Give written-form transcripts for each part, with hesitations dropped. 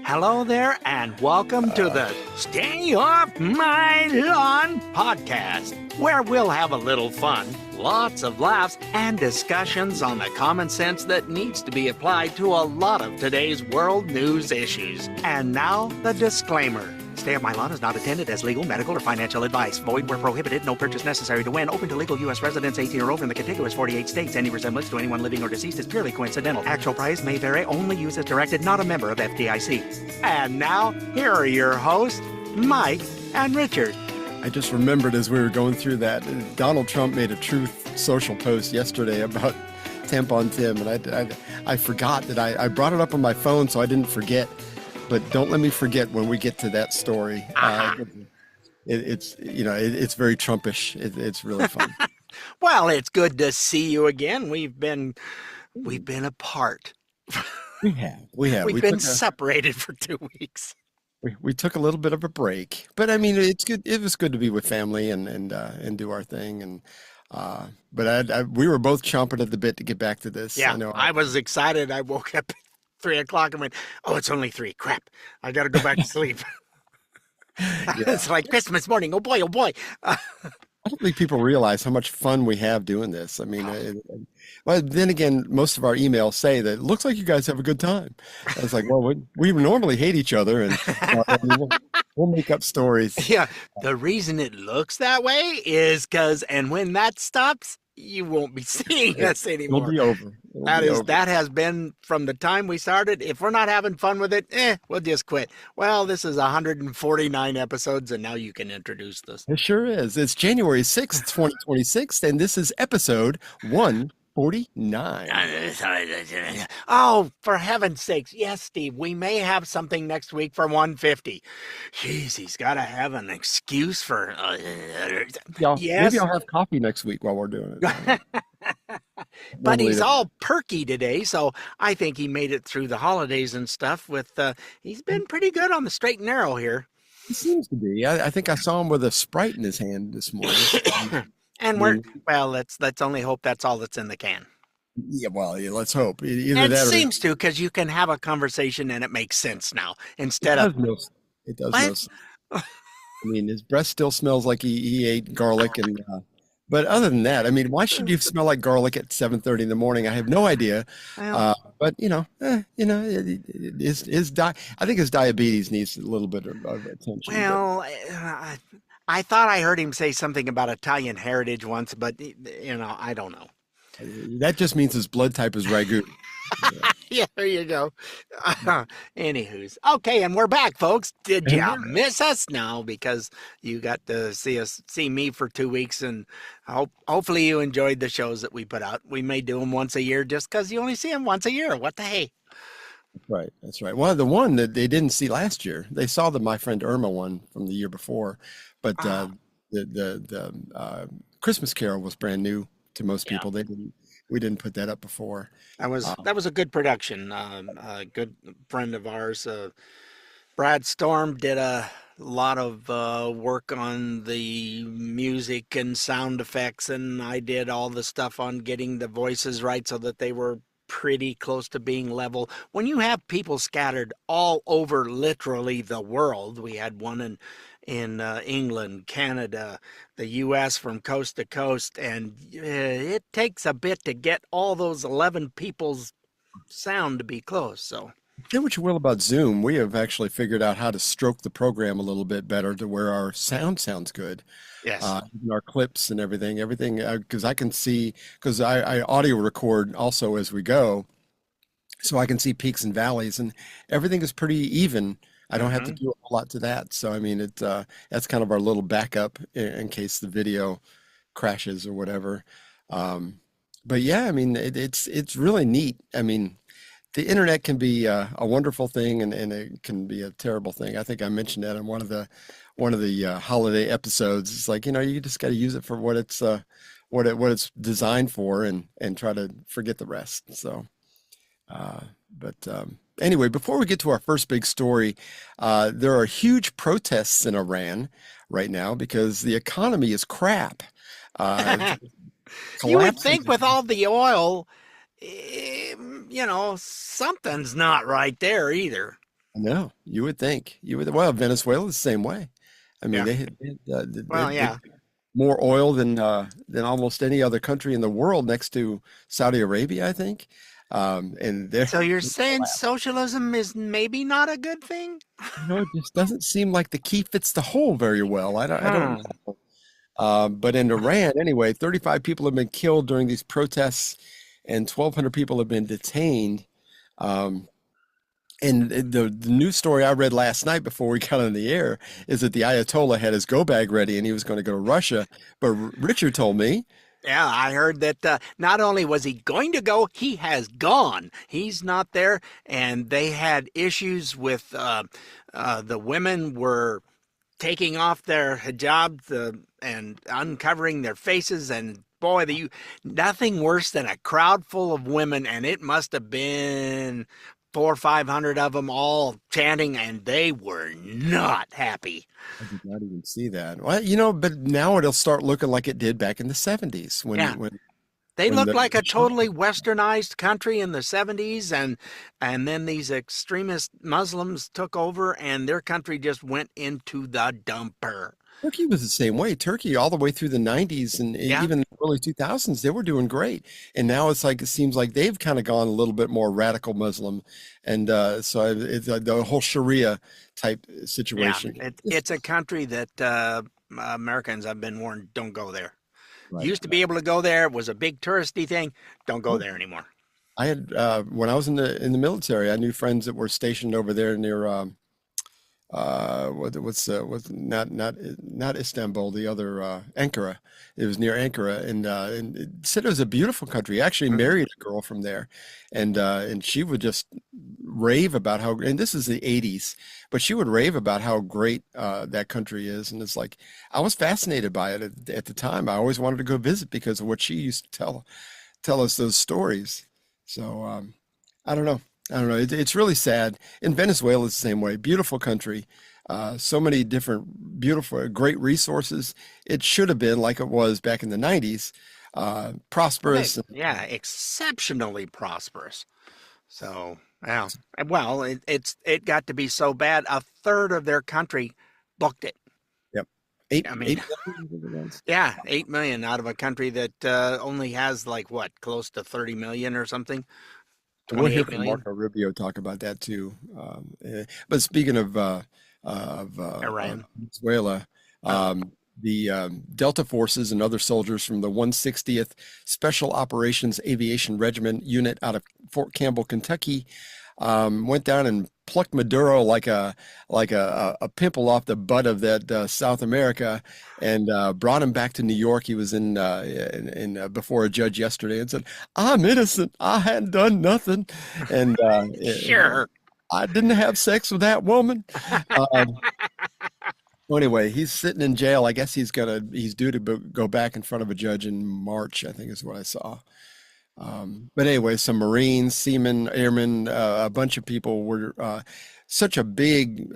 Hello there, and welcome to the Stay Off My Lawn podcast, where we'll have a little fun, lots of laughs, and discussions on the common sense that needs to be applied to a lot of today's world news issues. And now, the disclaimer. Stay Off My Lawn is not intended as legal, medical, or financial advice. Void where prohibited. No purchase necessary to win. Open to legal U.S. residents 18 or over in the contiguous 48 states. Any resemblance to anyone living or deceased is purely coincidental. Actual price may vary. Only use as directed. Not a member of FDIC. And now, here are your hosts, Mike and Richard. I just remembered as we were going through that, Donald Trump made a Truth Social post yesterday about Tampon Tim, and I forgot that I brought it up on my phone so I didn't forget. But don't let me forget when we get to that story. It's very Trumpish. It's really fun. Well, it's good to see you again. We've been apart. We have. We've been separated for 2 weeks. We took a little bit of a break, but I mean, it's good. It was good to be with family and do our thing. And but we were both chomping at the bit to get back to this. Yeah, I was excited. I woke up 3 o'clock and went, oh, it's only 3. Crap. I got to go back to sleep. It's like Christmas morning. Oh boy. I don't think people realize how much fun we have doing this. I mean, well, then again, most of our emails say that it looks like you guys have a good time. I was like, well, we normally hate each other, and we'll make up stories. Yeah. The reason it looks that way is because, and when that stops, you won't be seeing us anymore. It'll be over. That has been from the time we started. If we're not having fun with it, we'll just quit. Well, this is 149 episodes, and now you can introduce this. It sure is. It's January 6th, 2026, and this is episode 149. Oh, for heaven's sakes. Yes, Steve, we may have something next week for 150. Jeez, he's got to have an excuse for... Yeah, yes. Maybe I'll have coffee next week while we're doing it. But he's all perky today, so I think he made it through the holidays and stuff with... he's been pretty good on the straight and narrow here. He seems to be. I think I saw him with a Sprite in his hand this morning. And let's only hope that's all that's in the can. Yeah, well, let's hope. It seems to, because you can have a conversation and it makes sense now instead of... It does no sense. I mean, his breath still smells like he ate garlic, and but other than that, I mean, why should you smell like garlic at 7:30 in the morning? I have no idea. Well, but I think his diabetes needs a little bit of attention. Well, I thought I heard him say something about Italian heritage once, but I don't know. That just means his blood type is ragu. Yeah, there you go. Anywho's okay, and we're back, folks. Did you miss us? No, because you got to see me for 2 weeks, and hopefully you enjoyed the shows that we put out. We may do them once a year, just because you only see them once a year. What the hey? That's right. Well, the one that they didn't see last year, they saw the My Friend Irma one from the year before, but the Christmas Carol was brand new to most people. We didn't put that up before. That was a good production. A good friend of ours, Brad Storm, did a lot of work on the music and sound effects, and I did all the stuff on getting the voices right so that they were pretty close to being level. When you have people scattered all over literally the world, we had one in England, Canada, the U.S. from coast to coast, and it takes a bit to get all those 11 people's sound to be close. So, say what you will about Zoom, we have actually figured out how to stroke the program a little bit better to where our sound sounds good. Yes. Our clips and everything, because I can see, because I audio record also as we go, so I can see peaks and valleys, and everything is pretty even. I don't have to do a whole lot to that. So, I mean, that's kind of our little backup in case the video crashes or whatever. But yeah, I mean, it's really neat. I mean, the internet can be a wonderful thing, and it can be a terrible thing. I think I mentioned that in one of the holiday episodes. It's like, you just got to use it for what it's designed for, and try to forget the rest. So, anyway, before we get to our first big story, there are huge protests in Iran right now because the economy is crap. You would think with all the oil, something's not right there either. No, you would think. Well, Venezuela's the same way. I mean, Yeah. Well, they yeah. more oil than almost any other country in the world next to Saudi Arabia, I think. And they're, So you're saying socialism is maybe not a good thing? it just doesn't seem like the key fits the hole very well. I don't Hmm. know. But in Iran, anyway, 35 people have been killed during these protests, and 1,200 people have been detained. Um, and the news story I read last night before we got on the air is that the Ayatollah had his go bag ready and he was going to go to Russia. But Richard told me, Yeah, I heard that not only was he going to go, he has gone. He's not there, and they had issues with the women were taking off their hijabs and uncovering their faces, and boy, nothing worse than a crowd full of women, and it must have been 400 or 500 of them all chanting, and they were not happy. I did not even see that. Well, but now it'll start looking like it did back in the 70s Yeah, they when looked the like a totally westernized country in the 70s, and then these extremist Muslims took over and their country just went into the dumper. Turkey was the same way. Turkey, all the way through the 90s and Yeah, even the early 2000s, they were doing great. And now it seems like they've kind of gone a little bit more radical Muslim. And it's the whole Sharia type yeah. situation. It's a country that Americans have been warned, don't go there. Right. Used to be able to go there, it was a big touristy thing. Don't go Oh, there anymore. I had when I was in the military, I knew friends that were stationed over there near what's not Istanbul, the other Ankara. It was near Ankara, and it said it was a beautiful country. I actually Mhm. married a girl from there, and she would just rave about how, and this is the 80s, but she would rave about how great that country is. And it's like I was fascinated by it at the time. I always wanted to go visit because of what she used to tell us those stories. So I don't know. I don't know. It's really sad. In Venezuela, it's the same way. Beautiful country, so many different, beautiful, great resources. It should have been like it was back in the 90s, Well, they, prosperous. yeah, exceptionally prosperous. So, yeah. Well, it got to be so bad, a third of their country booked it. Yep. I mean, 8 million, I think it was. yeah, 8 million out of a country that only has like what, close to 30 million or something, And we'll hear 28 from million. Marco Rubio talk about that too. But speaking of Iran. Venezuela, Oh, the Delta forces and other soldiers from the 160th Special Operations Aviation Regiment unit out of Fort Campbell, Kentucky, went down and plucked Maduro like a pimple off the butt of that South America, and brought him back to New York. He was before a judge yesterday and said, "I'm innocent. I hadn't done nothing, and sure. I didn't have sex with that woman." Um, well, anyway, he's sitting in jail. I guess he's due to go back in front of a judge in March, I think is what I saw. But anyway, some Marines, seamen, airmen, a bunch of people were such a big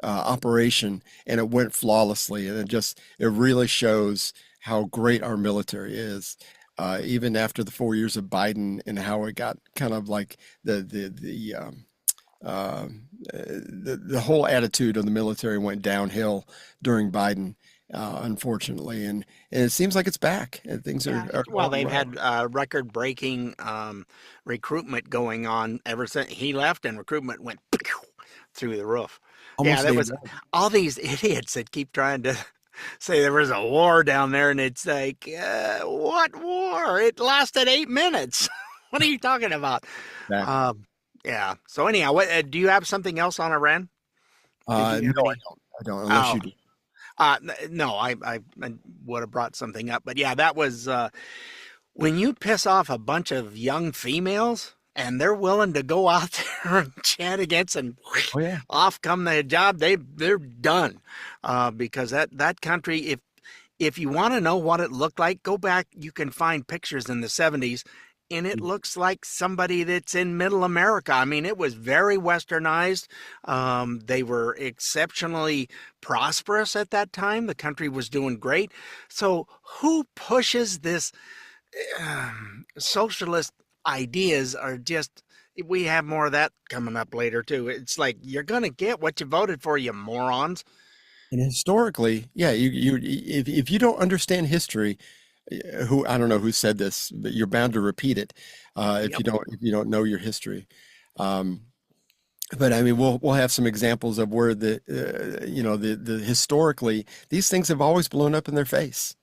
operation, and it went flawlessly. And it really shows how great our military is, even after the 4 years of Biden, and how it got kind of like uh, the whole attitude of the military went downhill during Biden, unfortunately, and it seems like it's back, and things Yeah. are Well, going they've well. had record-breaking recruitment going on ever since he left, and recruitment went through the roof. Yeah, Almost there a was all these idiots that keep trying to say there was a war down there, and it's like, what war? It lasted 8 minutes. What are you talking about? exactly. Um, yeah. So anyhow, what do you have something else on Iran? Did you No, have any? I don't, unless Oh, you do. no, I would have brought something up, but yeah, that was when you piss off a bunch of young females and they're willing to go out there and chat against, and Oh yeah. off come the job, they're done. Because that country, if you want to know what it looked like, go back. You can find pictures in the 70s, and it looks like somebody that's in middle America. I mean, it was very westernized. They were exceptionally prosperous at that time. The country was doing great. So, who pushes this socialist ideas are just we have more of that coming up later too. It's like you're gonna get what you voted for, you morons. And historically, yeah, if you don't understand history, who I don't know who said this, but you're bound to repeat it Yep. if you don't know your history. Um, but I mean, we'll have some examples of where the historically these things have always blown up in their face.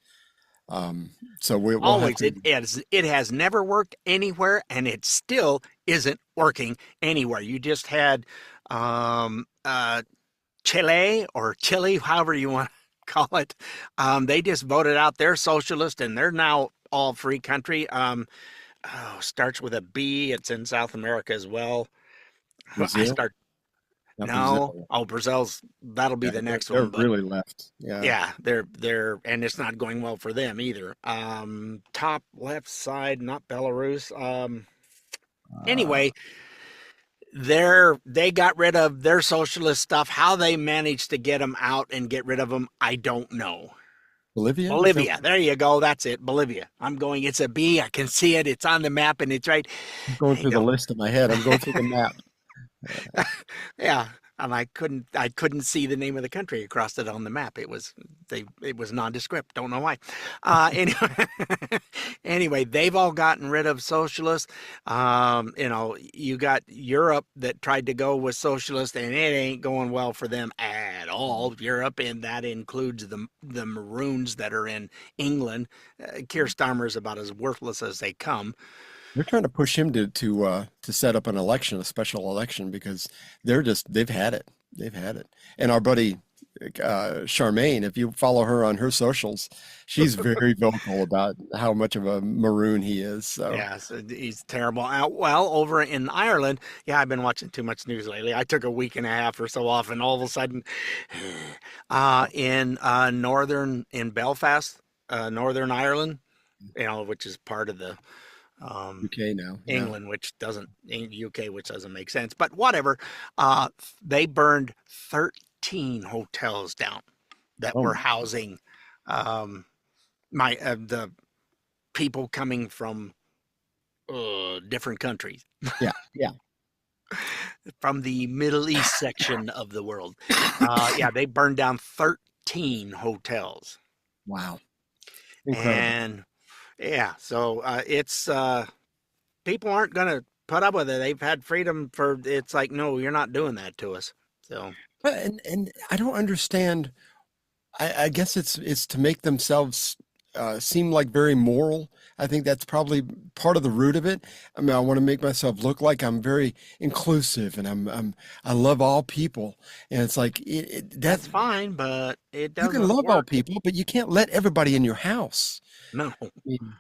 So we'll have Always. to It has never worked anywhere, and it still isn't working anywhere. You just had um uh Chile or Chile, however you want to call it. They just voted out their socialist, and they're now all free country. Starts with a B. It's in South America as well. I Brazil, start not No. Brazil. Oh, Brazil's that'll be Yeah, the next they're one, but really left. Yeah. yeah, they're and it's not going well for them either. Top left side, not Belarus. Uh, Anyway, they got rid of their socialist stuff. How they managed to get them out and get rid of them, I don't know. Bolivia, is that Bolivia. There you go. That's it. Bolivia. I'm going. It's a B. I can see it. It's on the map and it's right. I'm going They through the don't. list in my head. I'm going through the map. Yeah. And I couldn't see the name of the country across it on the map. It was nondescript. Don't know why. Anyway, anyway, they've all gotten rid of socialists. You got Europe that tried to go with socialist, and it ain't going well for them at all. Europe, and that includes the Maroons that are in England. Keir Starmer's about as worthless as they come. They're trying to push him to set up an election, a special election, because they've had it. They've had it. And our buddy Charmaine, if you follow her on her socials, she's very vocal about how much of a maroon he is. So Yeah, so he's terrible. Well, over in Ireland, yeah, I've been watching too much news lately. I took a week and a half or so off, and all of a sudden, in Belfast, Northern Ireland, which is part of the um, UK now, yeah. England, which doesn't UK, which doesn't make sense. But whatever. They burned 13 hotels down that Oh were my, housing um, my the people coming from different countries, yeah, yeah. from the Middle East section of the world. Yeah, they burned down 13 hotels. Wow, incredible. And yeah, so it's people aren't going to put up with it. They've had freedom for it's like, no, you're not doing that to us. So, And I don't understand. I guess it's to make themselves seem like very moral. I think that's probably part of the root of it. I mean, I want to make myself look like I'm very inclusive and I love all people. And it's like that that's fine, but it you can doesn't love all work. people, but you can't let everybody in your house. No. I mean,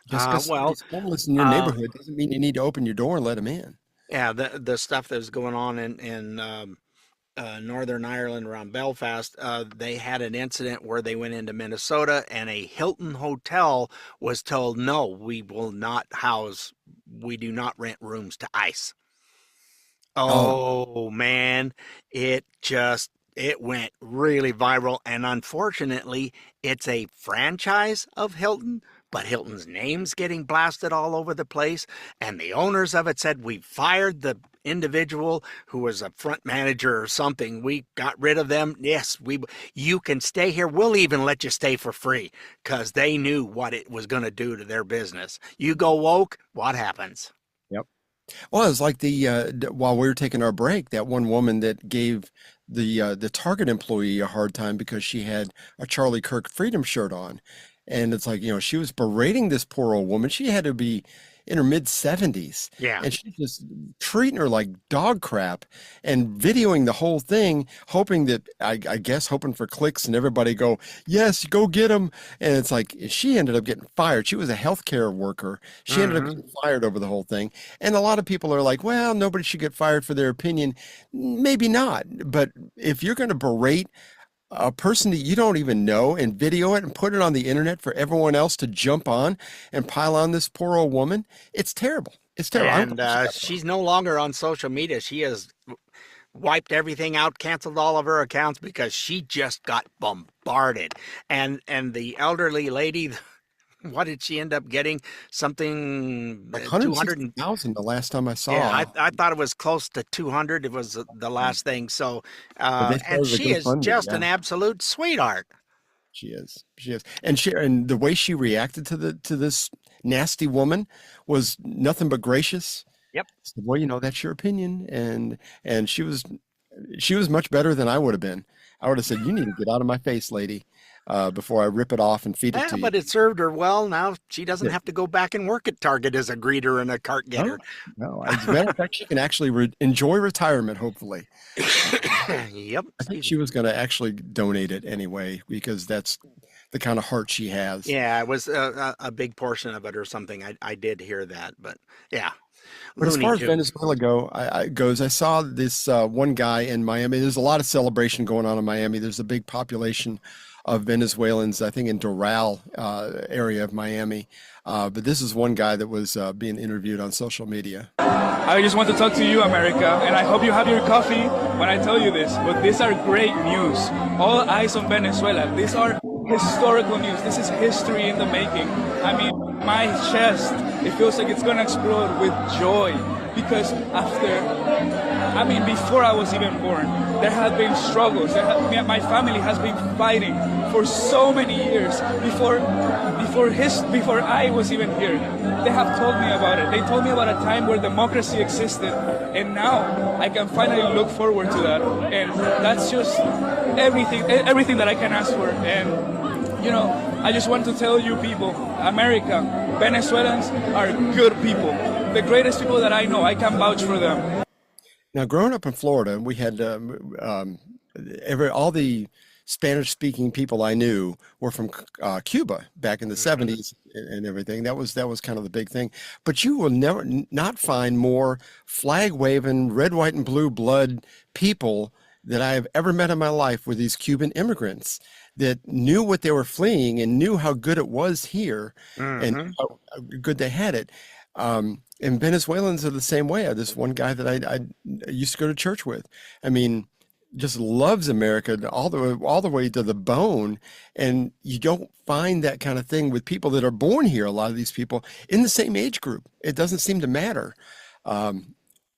just because Well, somebody's homeless in your uh, neighborhood doesn't mean you need to open your door and let them in. yeah, the stuff that was going on in Northern Ireland around Belfast, they had an incident where they went into Minnesota and a Hilton hotel was told, no, we do not rent rooms to ICE. Oh, Oh man, it went really viral, and unfortunately, it's a franchise of Hilton, but Hilton's name's getting blasted all over the place, and the owners of it said we fired the individual who was a front manager or something. We got rid of them. Yes, we you can stay here. We'll even let you stay for free because they knew what it was going to do to their business. You go woke, what happens? yep. Well, it's like while we were taking our break, that one woman that gave the Target employee a hard time because she had a Charlie Kirk Freedom shirt on, and it's like she was berating this poor old woman. She had to be in her mid 70s, Yeah. and she's just treating her like dog crap and videoing the whole thing, hoping that I guess hoping for clicks and everybody go, yes, go get him. And it's like she ended up getting fired. She was a healthcare worker. She ended up Hmm. getting fired over the whole thing. And a lot of people are like, well, nobody should get fired for their opinion. Maybe not. But if you're going to berate a person that you don't even know and video it and put it on the internet for everyone else to jump on and pile on this poor old woman, it's terrible. It's terrible. I'm And glad she got fired. she's no longer on social media. She has wiped everything out, canceled all of her accounts because she just got bombarded. And the elderly lady What did she end up getting? Something Like 200. 160,000 the last time I saw. Yeah, I thought it was close to 200. It was the last thing. So, Well, they and started a she is GoFundMe, just yeah. an absolute sweetheart. She is. She is. And the way she reacted to this nasty woman was nothing but gracious. Yep. Said, well, that's your opinion. And she was much better than I would have been. I would have said, you need to get out of my face, lady, before I rip it off and feed it Yeah, to you. but it served her well. Now she doesn't Yeah. have to go back and work at Target as a greeter and a cart getter. No. As a matter of fact, she can actually enjoy retirement, hopefully. Yep. I think she was going to actually donate it anyway, because that's the kind of heart she has. Yeah, it was a big portion of it or something. I did hear that, but yeah. But as Looney far as Tunes. Venezuela goes, I saw this one guy in Miami. There's a lot of celebration going on in Miami. There's a big population of Venezuelans, I think, in Doral area of Miami. But this is one guy that was being interviewed on social media. I just want to talk to you, America, and I hope you have your coffee when I tell you this, but these are great news. All eyes on Venezuela. These are historical news. This is history in the making. I mean, my chest, it feels like it's gonna explode with joy, because before I was even born, there have been struggles. My family has been fighting for so many years before I was even here. They have told me about it. They told me about a time where democracy existed, and now I can finally look forward to that. And that's just everything that I can ask for. And I just want to tell you people, America, Venezuelans are good people. The greatest people that I know. I can vouch for them. Now, growing up in Florida, we had all the Spanish-speaking people I knew were from Cuba back in the 70s and everything. That was kind of the big thing. But you will never not find more flag-waving, red, white, and blue blood people that I have ever met in my life were these Cuban immigrants that knew what they were fleeing and knew how good it was here and how good they had it. And Venezuelans are the same way. This one guy that I used to go to church with, I mean, just loves America all the way to the bone. And you don't find that kind of thing with people that are born here. A lot of these people in the same age group. It doesn't seem to matter.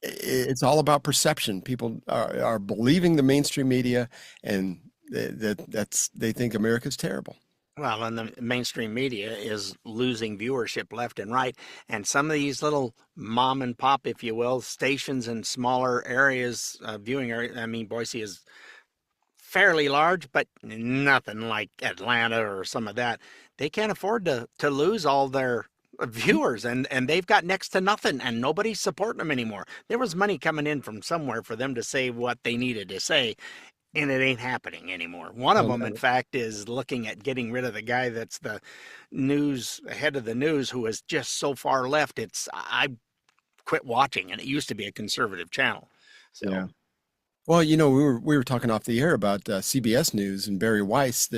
It's all about perception. People are believing the mainstream media, and they think America's terrible. Well, and the mainstream media is losing viewership left and right. And some of these little mom and pop, if you will, stations in smaller areas, viewing areas. I mean, Boise is fairly large, but nothing like Atlanta or some of that. They can't afford to lose all their viewers, and they've got next to nothing, and nobody's supporting them anymore. There was money coming in from somewhere for them to say what they needed to say, and it ain't happening anymore. One of them, in fact, is looking at getting rid of the guy that's the head of the news, who is just so far left. I quit watching, and it used to be a conservative channel. So. Yeah. Well, we were talking off the air about CBS News and Barry Weiss.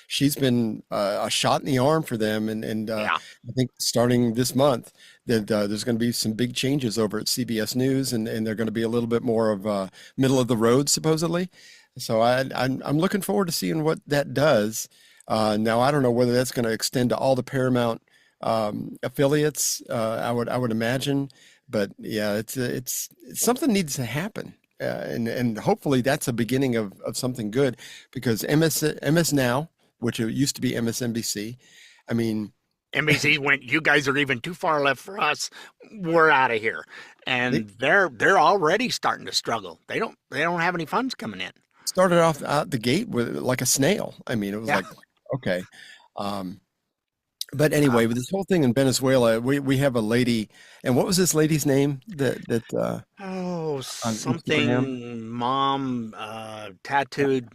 She's been a shot in the arm for them, and I think starting this month that there's going to be some big changes over at CBS News, and they're going to be a little bit more of middle of the road, supposedly. So I'm looking forward to seeing what that does. Now I don't know whether that's going to extend to all the Paramount affiliates. I would imagine, but yeah, it's something needs to happen. And hopefully that's a beginning of something good, because MS Now, which it used to be MSNBC, I mean, NBC went, you guys are even too far left for us. We're out of here. And they're already starting to struggle. They don't have any funds coming in. Started off out the gate with like a snail. I mean, it was like, okay. But anyway, with this whole thing in Venezuela, we have a lady, and what was this lady's name something mom tattooed.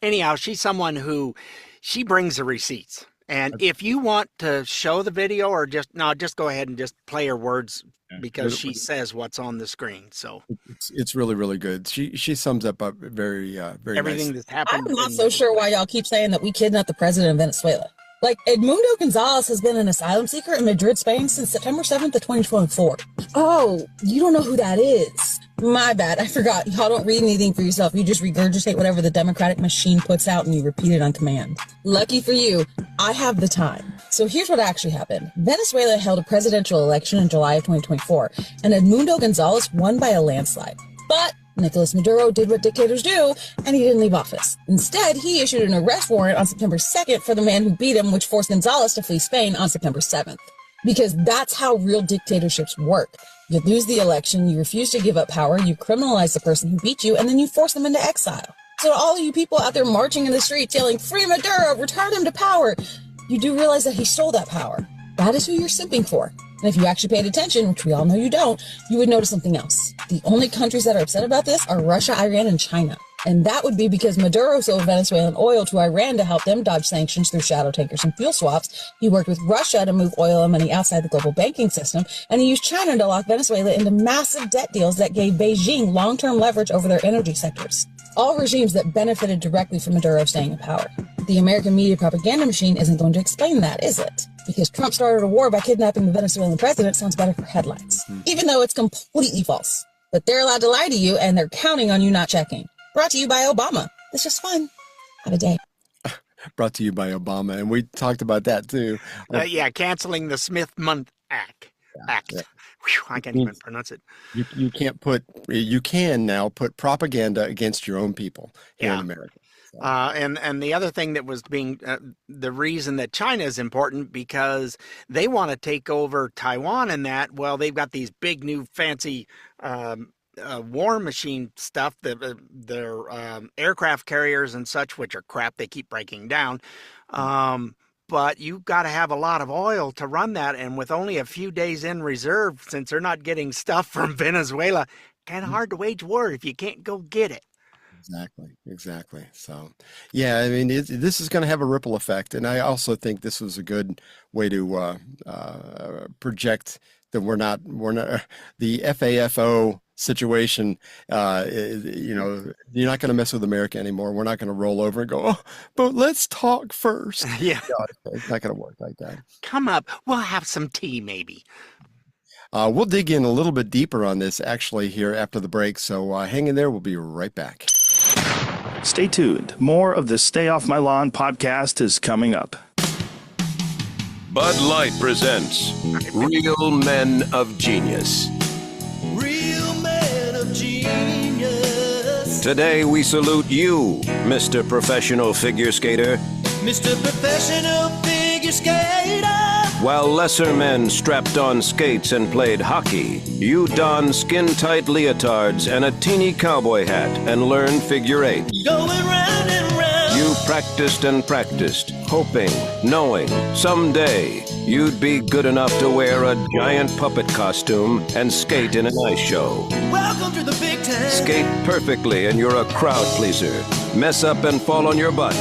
Anyhow, she's someone who she brings the receipts. And if you want to show the video, or just go ahead and just play her words, because she says what's on the screen. So it's really, really good. She sums up very very everything nice. that's happened. I'm not so sure why y'all keep saying that we kidnapped the president of Venezuela. Like, Edmundo Gonzalez has been an asylum seeker in Madrid, Spain since September 7th of 2024. Oh, you don't know who that is? My bad. I forgot. Y'all don't read anything for yourself. You just regurgitate whatever the Democratic machine puts out and you repeat it on command. Lucky for you, I have the time. So here's what actually happened. Venezuela held a presidential election in July of 2024, and Edmundo Gonzalez won by a landslide. But Nicolas Maduro did what dictators do, and he didn't leave office. Instead, he issued an arrest warrant on September 2nd for the man who beat him, which forced Gonzalez to flee Spain on September 7th. Because that's how real dictatorships work. You lose the election, you refuse to give up power, you criminalize the person who beat you, and then you force them into exile. So to all of you people out there marching in the streets yelling, "Free Maduro, return him to power," you do realize that he stole that power. That is who you're simping for. And if you actually paid attention, which we all know you don't, you would notice something else. The only countries that are upset about this are Russia, Iran, and China. And that would be because Maduro sold Venezuelan oil to Iran to help them dodge sanctions through shadow tankers and fuel swaps. He worked with Russia to move oil and money outside the global banking system. And he used China to lock Venezuela into massive debt deals that gave Beijing long-term leverage over their energy sectors. All regimes that benefited directly from Maduro staying in power. The American media propaganda machine isn't going to explain that, is it? Because Trump started a war by kidnapping the Venezuelan president sounds better for headlines. Even though it's completely false. But they're allowed to lie to you, and they're counting on you not checking. Brought to you by Obama. It's just fun. Have a day. Brought to you by Obama, and we talked about that too. Yeah, canceling the Smith Month Act. Yeah. Whew, I can't even pronounce it. You can now put propaganda against your own people here in America. So. And the other thing that was being the reason that China is important because they want to take over Taiwan and that. Well, they've got these big new fancy war machine stuff, their aircraft carriers and such, which are crap. They keep breaking down. But you've got to have a lot of oil to run that. And with only a few days in reserve, since they're not getting stuff from Venezuela, kind of hard to wage war if you can't go get it. Exactly. So, yeah, I mean, this is going to have a ripple effect. And I also think this was a good way to project that we're not the FAFO situation. You're not going to mess with America anymore. We're not going to roll over and go, "Oh, but let's talk first." Yeah. No, it's not going to work like that. Come up. We'll have some tea, maybe. We'll dig in a little bit deeper on this actually here after the break. So hang in there. We'll be right back. Stay tuned. More of the Stay Off My Lawn podcast is coming up. Bud Light presents Real Men of Genius. Real men of genius. Today we salute you, Mr. Professional Figure Skater. Mr. Professional Figure Skater. While lesser men strapped on skates and played hockey, you don skin-tight leotards and a teeny cowboy hat and learn figure eight. Going round and round. You practiced and practiced, hoping, knowing, someday you'd be good enough to wear a giant puppet costume and skate in an ice show. Welcome to the big time. Skate perfectly and you're a crowd pleaser. Mess up and fall on your butt,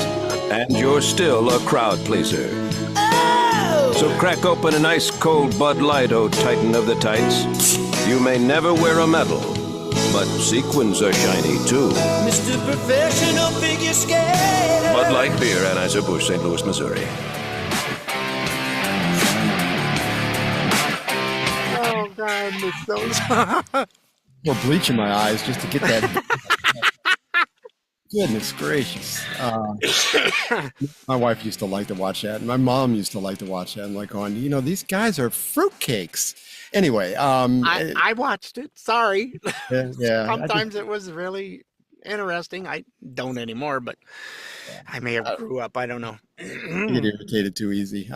and you're still a crowd pleaser. Oh! So crack open an ice-cold Bud Light, oh Titan of the tights. You may never wear a medal, but sequins are shiny too. Mr. Professional Figure Skater. Bud Light Beer, Anheuser-Busch, St. Louis, Missouri. Oh, God, I miss those. Well, bleach in my eyes just to get that. Goodness gracious. My wife used to like to watch that. And my mom used to like to watch that. I'm like, these guys are fruitcakes. Anyway. I watched it. Sorry. Yeah. Sometimes it was really interesting. I don't anymore, but I may have grew up. I don't know. I get irritated too easy.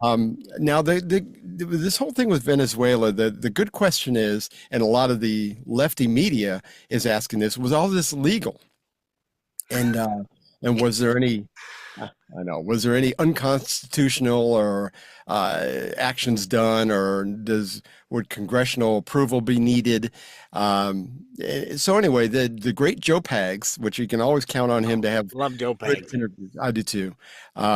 Now, this whole thing with Venezuela, the good question is, and a lot of the lefty media is asking this, was all this legal? And was there any, was there any unconstitutional or actions done, or would congressional approval be needed? So anyway, the great Joe Pags, which you can always count on him to have. Love Joe Pags. Interviews. I do too.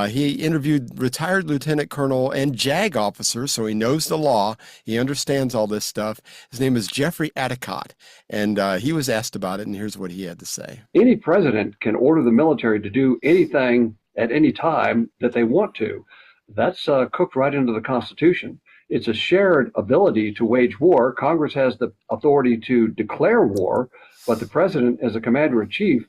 He interviewed retired lieutenant colonel and JAG officers, so he knows the law. He understands all this stuff. His name is Jeffrey Atticott, and he was asked about it, and here's what he had to say. Any president can order the military to do anything at any time that they want to. That's cooked right into the Constitution. It's a shared ability to wage war. Congress has the authority to declare war, but the president, as a commander in chief,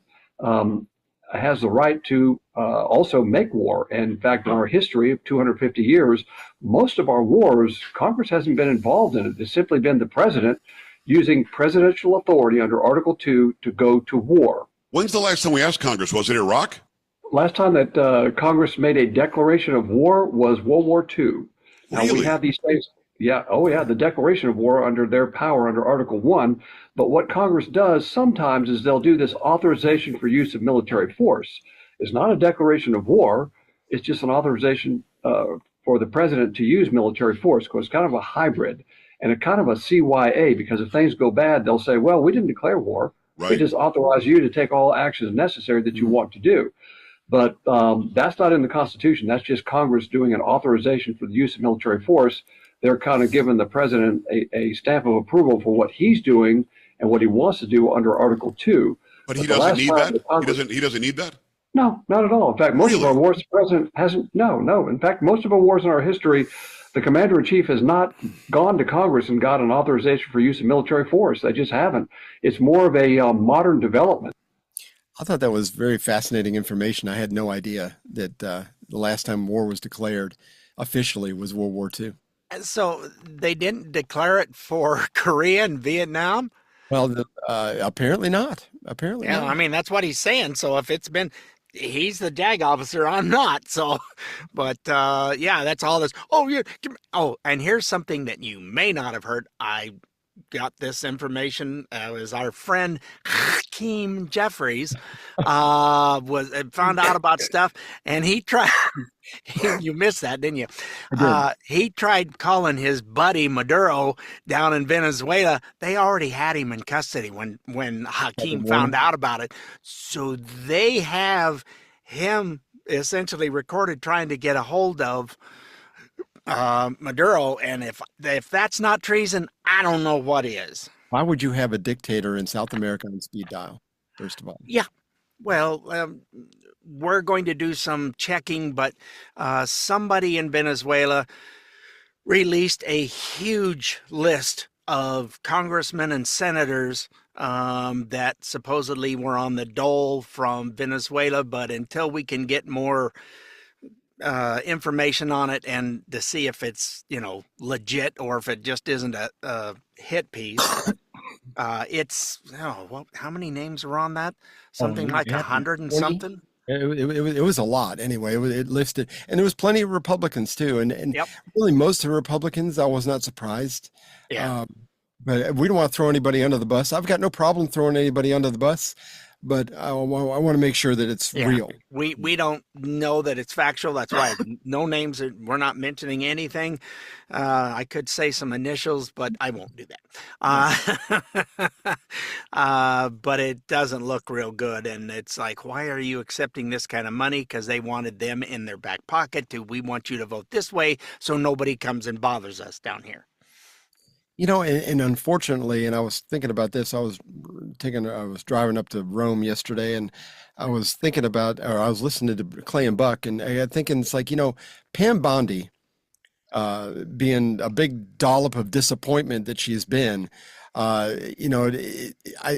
has the right to also make war. And in fact, in our history of 250 years, most of our wars, Congress hasn't been involved in it. It's simply been the president using presidential authority under Article 2 to go to war. When's the last time we asked Congress? Was it Iraq? Last time that Congress made a declaration of war was World War II. Now Really? we have these things. Yeah. Oh, yeah. The declaration of war under their power under Article 1. But what Congress does sometimes is they'll do this authorization for use of military force. It's not a declaration of war. It's just an authorization for the president to use military force, because it's kind of a hybrid and a kind of a CYA, because if things go bad, they'll say, well, we didn't declare war. Right. We just authorize you to take all actions necessary that you want to do. But that's not in the Constitution. That's just Congress doing an authorization for the use of military force. They're kind of giving the president a stamp of approval for what he's doing and what he wants to do under Article 2. But he doesn't need that? He doesn't need that? No, not at all. In fact, most of our wars, the president hasn't. No. In fact, most of our wars in our history, the commander-in-chief has not gone to Congress and got an authorization for use of military force. They just haven't. It's more of a modern development. I thought that was very fascinating information. I had no idea that the last time war was declared officially was World War II. So they didn't declare it for Korea and Vietnam? Well, apparently not. Apparently Yeah, not. I mean, that's what he's saying. So if it's been, he's the JAG officer, I'm not. So, but yeah, that's all this. Oh, yeah. And here's something that you may not have heard. I got this information. It was our friend Hakeem Jeffries found out about stuff, and he tried. You missed that, didn't you? He tried calling his buddy Maduro down in Venezuela. They already had him in custody when Hakeem found out about it. So they have him essentially recorded trying to get a hold of Maduro, and if that's not treason, I don't know what is. Why would you have a dictator in South America on speed dial, first of all? Yeah. Well, we're going to do some checking, but somebody in Venezuela released a huge list of congressmen and senators that supposedly were on the dole from Venezuela, but until we can get more information on it and to see if it's, legit or if it just isn't a hit piece. It's how many names were on that? Something like 100 and something. It was a lot anyway. It listed, and there was plenty of Republicans too, and Yep. really most of the Republicans. I was not surprised. Yeah. But we don't want to throw anybody under the bus. I've got no problem throwing anybody under the bus, but I want to make sure that it's real. We don't know that it's factual. That's why no names. We're not mentioning anything. I could say some initials, but I won't do that. But it doesn't look real good. And it's like, why are you accepting this kind of money? Because they wanted them in their back pocket we want you to vote this way so nobody comes and bothers us down here. And unfortunately, and I was thinking about this, I was driving up to Rome yesterday, and I was thinking about, or I was listening to Clay and Buck, and I got thinking, it's like, Pam Bondi, being a big dollop of disappointment that she's been, I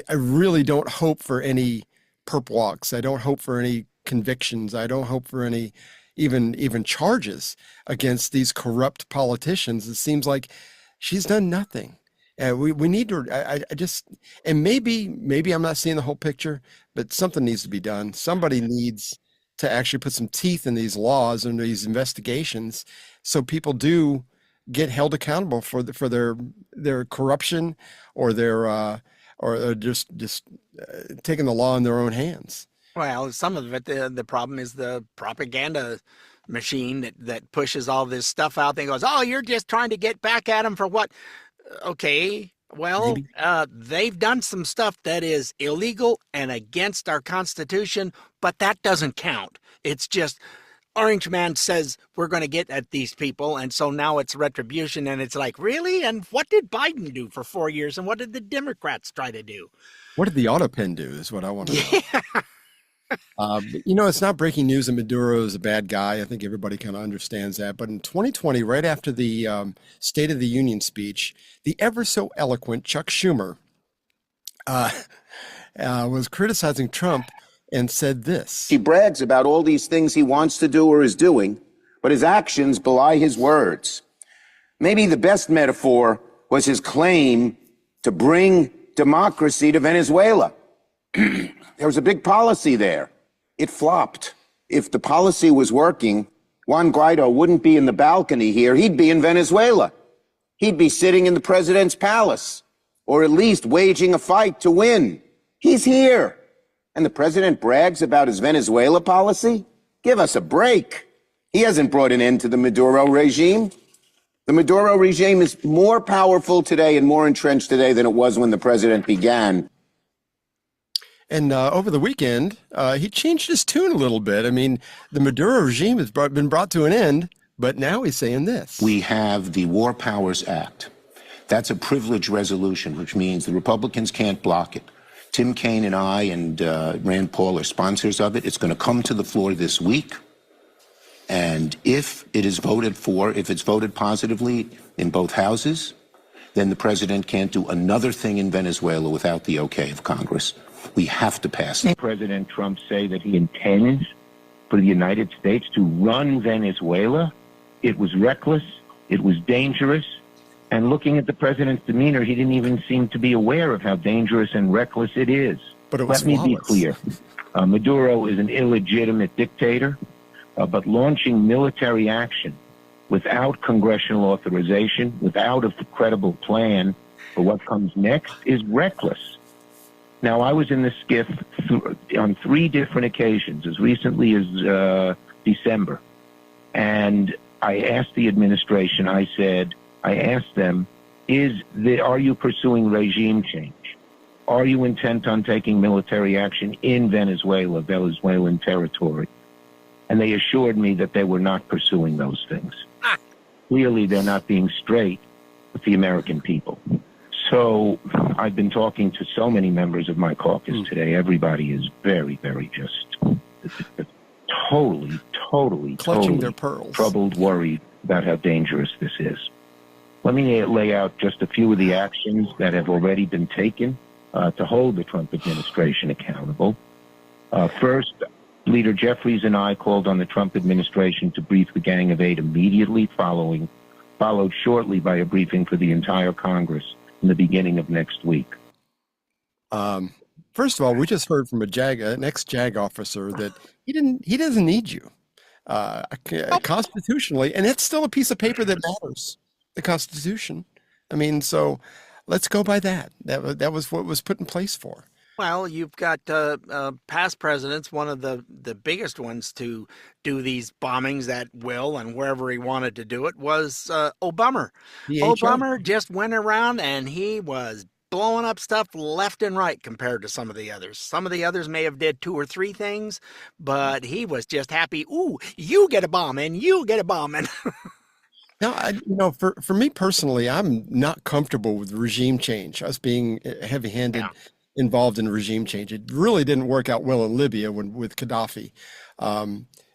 really don't hope for any perp walks. I don't hope for any convictions. I don't hope for any even charges against these corrupt politicians. It seems like she's done nothing. We need to, and maybe I'm not seeing the whole picture, but something needs to be done. Somebody needs to actually put some teeth in these laws and these investigations so people do get held accountable for their corruption or or just taking the law in their own hands. Well, some of it, the problem is the propaganda machine that pushes all this stuff out there and goes, oh, you're just trying to get back at them for what? Okay, well, they've done some stuff that is illegal and against our Constitution, but that doesn't count. It's just Orange Man says we're going to get at these people, and so now it's retribution, and it's like, really? And what did Biden do for 4 years, and what did the Democrats try to do? What did the auto pen do is what I want to know. But, you know, it's not breaking news that Maduro is a bad guy. I think everybody kind of understands that. But in 2020, right after the State of the Union speech, the ever so eloquent Chuck Schumer was criticizing Trump and said this. He brags about all these things he wants to do or is doing, but his actions belie his words. Maybe the best metaphor was his claim to bring democracy to Venezuela. There was a big policy there. It flopped. If the policy was working, Juan Guaido wouldn't be in the balcony here. He'd be in Venezuela. He'd be sitting in the president's palace, or at least waging a fight to win. He's here. And the president brags about his Venezuela policy? Give us a break. He hasn't brought an end to the Maduro regime. The Maduro regime is more powerful today and more entrenched today than it was when the president began. And over the weekend, he changed his tune a little bit. I mean, the Maduro regime has been brought to an end, but now he's saying this. We have the War Powers Act. That's a privilege resolution, which means the Republicans can't block it. Tim Kaine and I and Rand Paul are sponsors of it. It's going to come to the floor this week. And if it is voted for, if it's voted positively in both houses, then the president can't do another thing in Venezuela without the okay of Congress. We have to pass it. President Trump say that he intends for the United States to run Venezuela. It was reckless. It was dangerous. And looking at the president's demeanor, he didn't even seem to be aware of how dangerous and reckless it is. But it was Let me be clear. Maduro is an illegitimate dictator, but launching military action without congressional authorization, without a credible plan for what comes next, is reckless. Now, I was in the skiff on 3 different occasions, as recently as December, and I asked the administration, I asked them, are you pursuing regime change? Are you intent on taking military action in Venezuela, Venezuelan territory? And they assured me that they were not pursuing those things. Clearly, they're not being straight with the American people. So I've been talking to so many members of my caucus today. Everybody is very, very just totally clutching their pearls, troubled, worried about how dangerous this is. Let me lay out just a few of the actions that have already been taken to hold the Trump administration accountable. First, Leader Jeffries and I called on the Trump administration to brief the Gang of Eight immediately, followed shortly by a briefing for the entire Congress in the beginning of next week. First of all, we just heard from an ex-JAG officer that he doesn't need you constitutionally, and it's still a piece of paper that matters. The Constitution. I mean, so let's go by that. That was what was put in place for. Well, you've got past presidents, one of the biggest ones to do these bombings at will and wherever he wanted to do it was Obama. Obama just went around and he was blowing up stuff left and right compared to some of the others. Some of the others may have did 2 or 3 things, but he was just happy. Ooh, you get a bomb and you get a bomb. And Now, for me personally, I'm not comfortable with regime change, us being heavy-handed involved in regime change. It really didn't work out well in Libya with Gaddafi.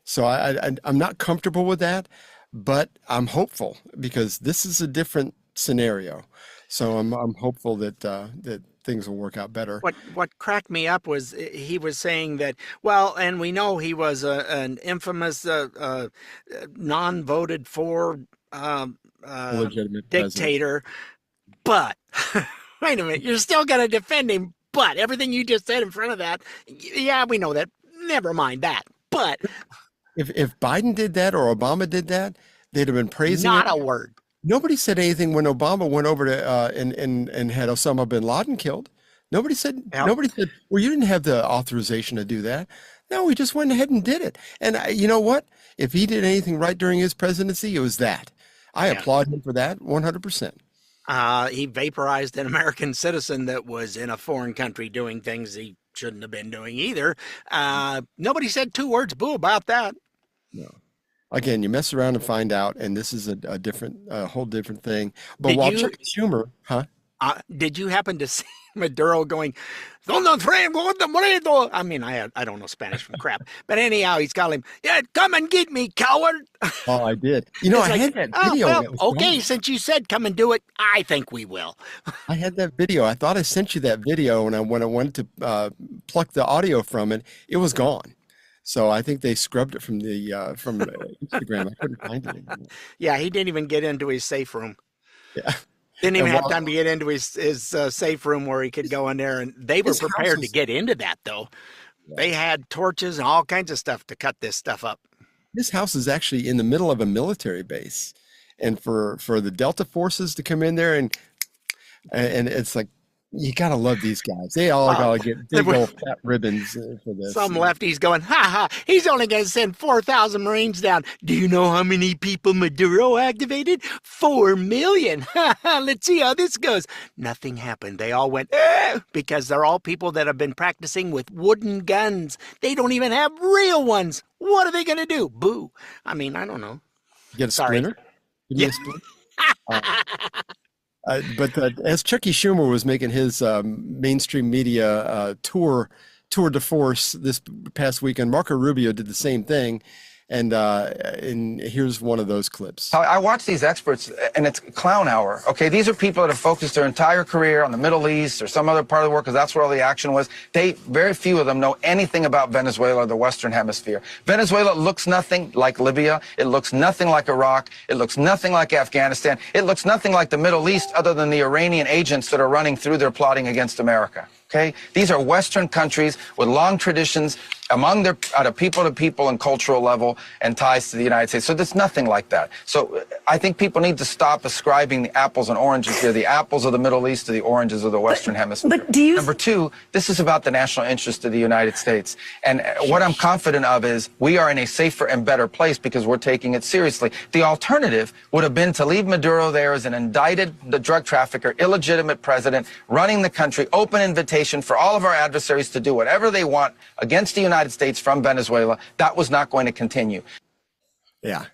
So I'm not comfortable with that, but I'm hopeful because this is a different scenario. So I'm hopeful that things will work out better. What cracked me up was he was saying that, well, and we know he was an infamous non-voted for dictator, but wait a minute, you're still going to defend him, but everything you just said in front of that, yeah, we know that, never mind that, but if Biden did that or Obama did that, they'd have been praising not it. A word. Nobody said anything when Obama went over to and had Osama bin Laden killed. Nobody said, well, you didn't have the authorization to do that. No, he just went ahead and did it. And you know what? If he did anything right during his presidency, it was that. I applaud him for that 100%. He vaporized an American citizen that was in a foreign country doing things he shouldn't have been doing either. Nobody said 2 words boo about that. No. Again, you mess around and find out, and this is a whole different thing. But while Chuck Schumer, Did you happen to see Maduro going, I mean, I don't know Spanish from crap. But anyhow, he's calling him, yeah, come and get me, coward. Oh, I did. You know, I had that video. Well, okay, since you said come and do it, I think we will. I had that video. I thought I sent you that video, and when I went to pluck the audio from it, it was gone. So I think they scrubbed it from the Instagram. I couldn't find it anymore. Yeah, he didn't even get into his safe room. Yeah. Didn't even have time to get into his safe room where he could go in there. And they were prepared to get into that, though. Yeah. They had torches and all kinds of stuff to cut this stuff up. This house is actually in the middle of a military base. And for the Delta forces to come in there and it's like, you got to love these guys. They all got to get big old fat ribbons for this. Some lefties going, he's only going to send 4,000 Marines down. Do you know how many people Maduro activated? 4 million. Let's see how this goes. Nothing happened. They all went, because they're all people that have been practicing with wooden guns. They don't even have real ones. What are they going to do? Boo. I mean, I don't know. Get a splinter? Give me a splinter? But as Chucky Schumer was making his mainstream media tour de force this past weekend, Marco Rubio did the same thing. And here's one of those clips. I watch these experts, and it's clown hour. Okay, these are people that have focused their entire career on the Middle East or some other part of the world because that's where all the action was. Very few of them know anything about Venezuela or the Western Hemisphere. Venezuela looks nothing like Libya. It looks nothing like Iraq. It looks nothing like Afghanistan. It looks nothing like the Middle East other than the Iranian agents that are running through there plotting against America. Okay, these are Western countries with long traditions among their at a people-to-people and cultural level and ties to the United States. So there's nothing like that. So I think people need to stop ascribing the apples and oranges here, the apples of the Middle East to the oranges of the Western Hemisphere. But do you... Number two, this is about the national interest of the United States. And what I'm confident of is we are in a safer and better place because we're taking it seriously. The alternative would have been to leave Maduro there as an indicted drug trafficker, illegitimate president, running the country, open invitation for all of our adversaries to do whatever they want against the United States from Venezuela. That was not going to continue. Yeah.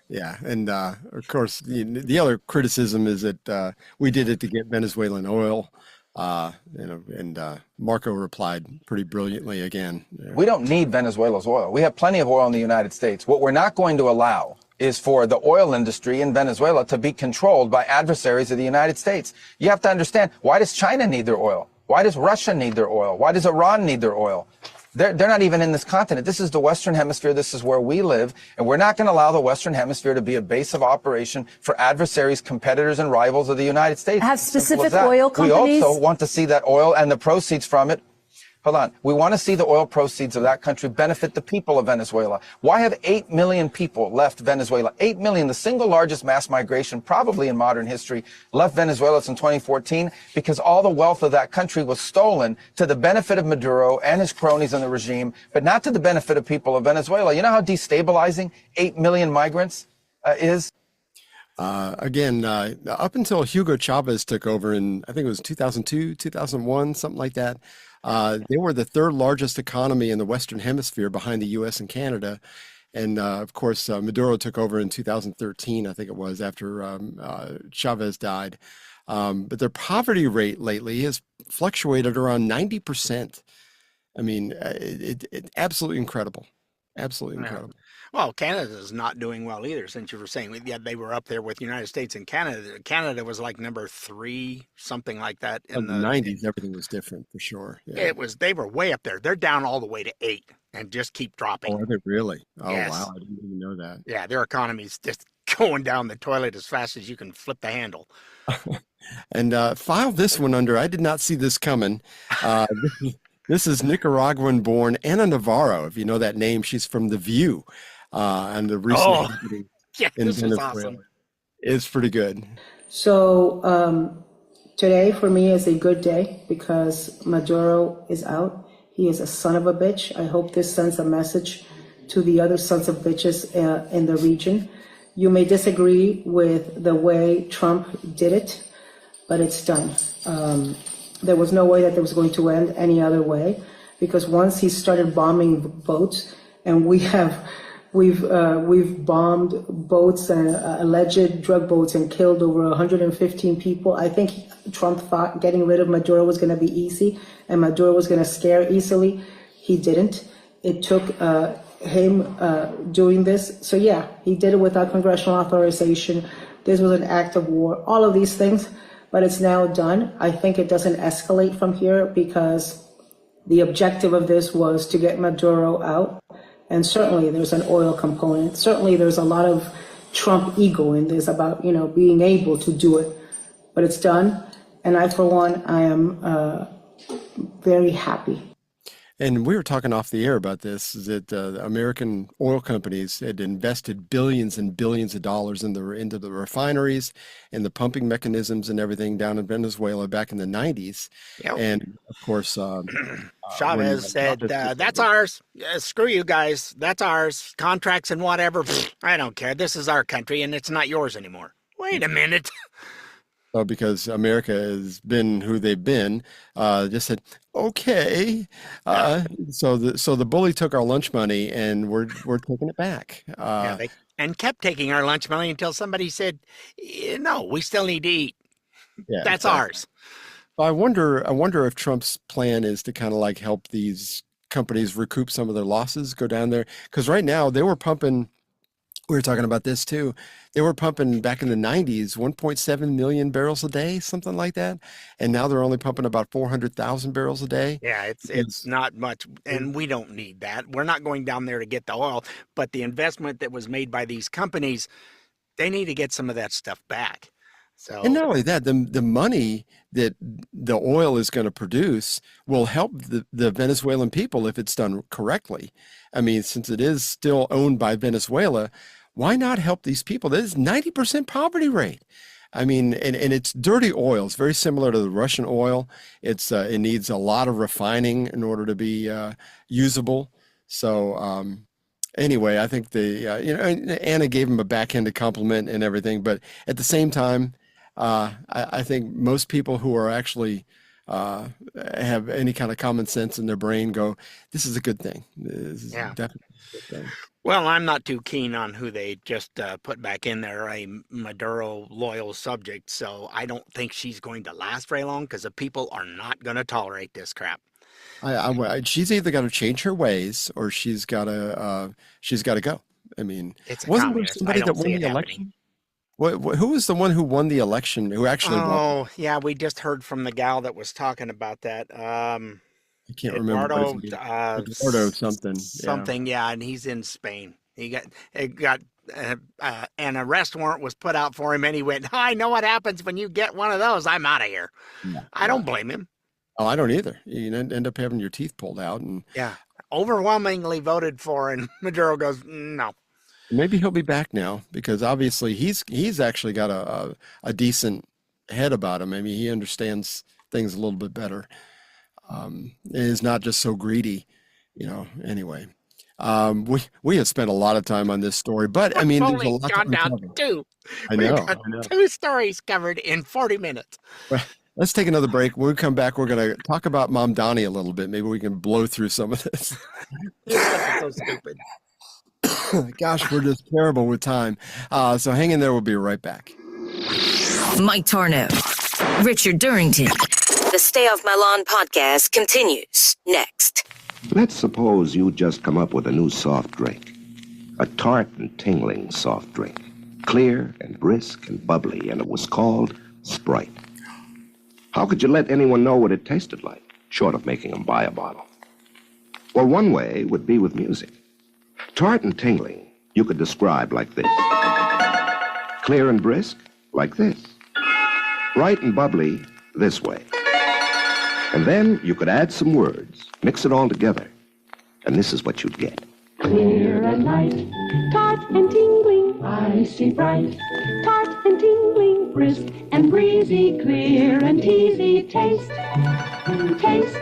And of course, the other criticism is that we did it to get Venezuelan oil. And Marco replied pretty brilliantly again. We don't need Venezuela's oil. We have plenty of oil in the United States. What we're not going to allow is for the oil industry in Venezuela to be controlled by adversaries of the United States. You have to understand, why does China need their oil? Why does Russia need their oil? Why does Iran need their oil? They're not even in this continent. This is the Western Hemisphere. This is where we live. And we're not going to allow the Western Hemisphere to be a base of operation for adversaries, competitors, and rivals of the United States. Have specific oil companies? We also want to see that oil and the proceeds from it. Hold on. We want to see the oil proceeds of that country benefit the people of Venezuela. Why have 8 million people left Venezuela? 8 million, the single largest mass migration probably in modern history, left Venezuela in 2014 because all the wealth of that country was stolen to the benefit of Maduro and his cronies in the regime, but not to the benefit of people of Venezuela. You know how destabilizing 8 million migrants is? Again, up until Hugo Chavez took over in, I think it was 2002, 2001, something like that. They were the third largest economy in the Western Hemisphere behind the U.S. and Canada. And of course, Maduro took over in 2013, I think it was, after Chavez died. But their poverty rate lately has fluctuated around 90%. I mean, it absolutely incredible. Absolutely incredible. Well, Canada's not doing well either, since you were saying they were up there with the United States and Canada. Canada was like number 3, something like that. In the 90s, everything was different for sure. Yeah. They were way up there. They're down all the way to 8 and just keep dropping. Oh, are they really? Oh, yes. Wow. I didn't even know that. Yeah, their economy's just going down the toilet as fast as you can flip the handle. And file this one under, I did not see this coming. This is Nicaraguan-born Ana Navarro. If you know that name, she's from The View. And the recent in this Venezuela. Was awesome. It's pretty good. So today for me is a good day because Maduro is out. He is a son of a bitch. I hope this sends a message to the other sons of bitches in the region. You may disagree with the way Trump did it, but it's done. There was no way that it was going to end any other way because once he started bombing boats, and we have We've bombed boats and alleged drug boats and killed over 115 people. I think Trump thought getting rid of Maduro was going to be easy and Maduro was going to scare easily. He didn't. It took him doing this. So yeah, he did it without congressional authorization. This was an act of war. All of these things, but it's now done. I think it doesn't escalate from here because the objective of this was to get Maduro out. And certainly there's an oil component. Certainly there's a lot of Trump ego in this about, being able to do it. But it's done. And I, for one, I am very happy. And we were talking off the air about this, that American oil companies had invested billions and billions of dollars into the refineries and the pumping mechanisms and everything down in Venezuela back in the 90s. Yep. And, of course, Chavez said, that's ours. Screw you guys. That's ours. Contracts and whatever. I don't care. This is our country, and it's not yours anymore. Wait a minute. Because America has been who they've been, just said, okay. So the bully took our lunch money and we're taking it back. And kept taking our lunch money until somebody said, no, we still need to eat. Yeah, that's ours. I wonder if Trump's plan is to kind of like help these companies recoup some of their losses, go down there. Because right now they were pumping, we were talking about this too. They were pumping back in the 90s, 1.7 million barrels a day, something like that. And now they're only pumping about 400,000 barrels a day. Yeah, it's not much. And we don't need that. We're not going down there to get the oil. But the investment that was made by these companies, they need to get some of that stuff back. So, and not only that, the money that the oil is going to produce will help the Venezuelan people if it's done correctly. I mean, since it is still owned by Venezuela, why not help these people? There's 90% poverty rate. I mean, and it's dirty oil. It's very similar to the Russian oil. It needs a lot of refining in order to be usable. So anyway, I think Anna gave him a backhanded compliment and everything, but at the same time, I think most people who are actually have any kind of common sense in their brain go, this is a good thing. This is definitely a good thing. Well, I'm not too keen on who they just put back in there, a Maduro loyal subject. So I don't think she's going to last very long because the people are not going to tolerate this crap. She's either got to change her ways or she's got to go. I mean, wasn't there somebody that won the election? Who was the one who won the election? Who actually won? Oh, yeah, we just heard from the gal that was talking about that. I can't remember. Eduardo something. Something, yeah, and he's in Spain. An arrest warrant was put out for him, and he went, I know what happens when you get one of those. I'm out of here. Yeah. I don't blame him. Oh, I don't either. You end up having your teeth pulled out. And overwhelmingly voted for, and Maduro goes, no. Maybe he'll be back now because obviously he's actually got a decent head about him. I mean, he understands things a little bit better. Is not just so greedy, anyway. We have spent a lot of time on this story, but I mean, there's a lot gone down two. I know. Two stories covered in 40 minutes. Well, let's take another break. When we come back, we're going to talk about Mamdani a little bit. Maybe we can blow through some of this. So stupid. Gosh, we're just terrible with time. So hang in there. We'll be right back. Mike Tarnow, Richard Durrington. The Stay Off My Lawn podcast continues next. Let's suppose you just come up with a new soft drink. A tart and tingling soft drink. Clear and brisk and bubbly, and it was called Sprite. How could you let anyone know what it tasted like, short of making them buy a bottle? Well, one way would be with music. Tart and tingling, you could describe like this. Clear and brisk, like this. Bright and bubbly, this way. And then you could add some words, mix it all together, and this is what you'd get. Clear and light, tart and tingling, icy bright, tart and tingling, brisk and breezy, clear and easy taste. Taste,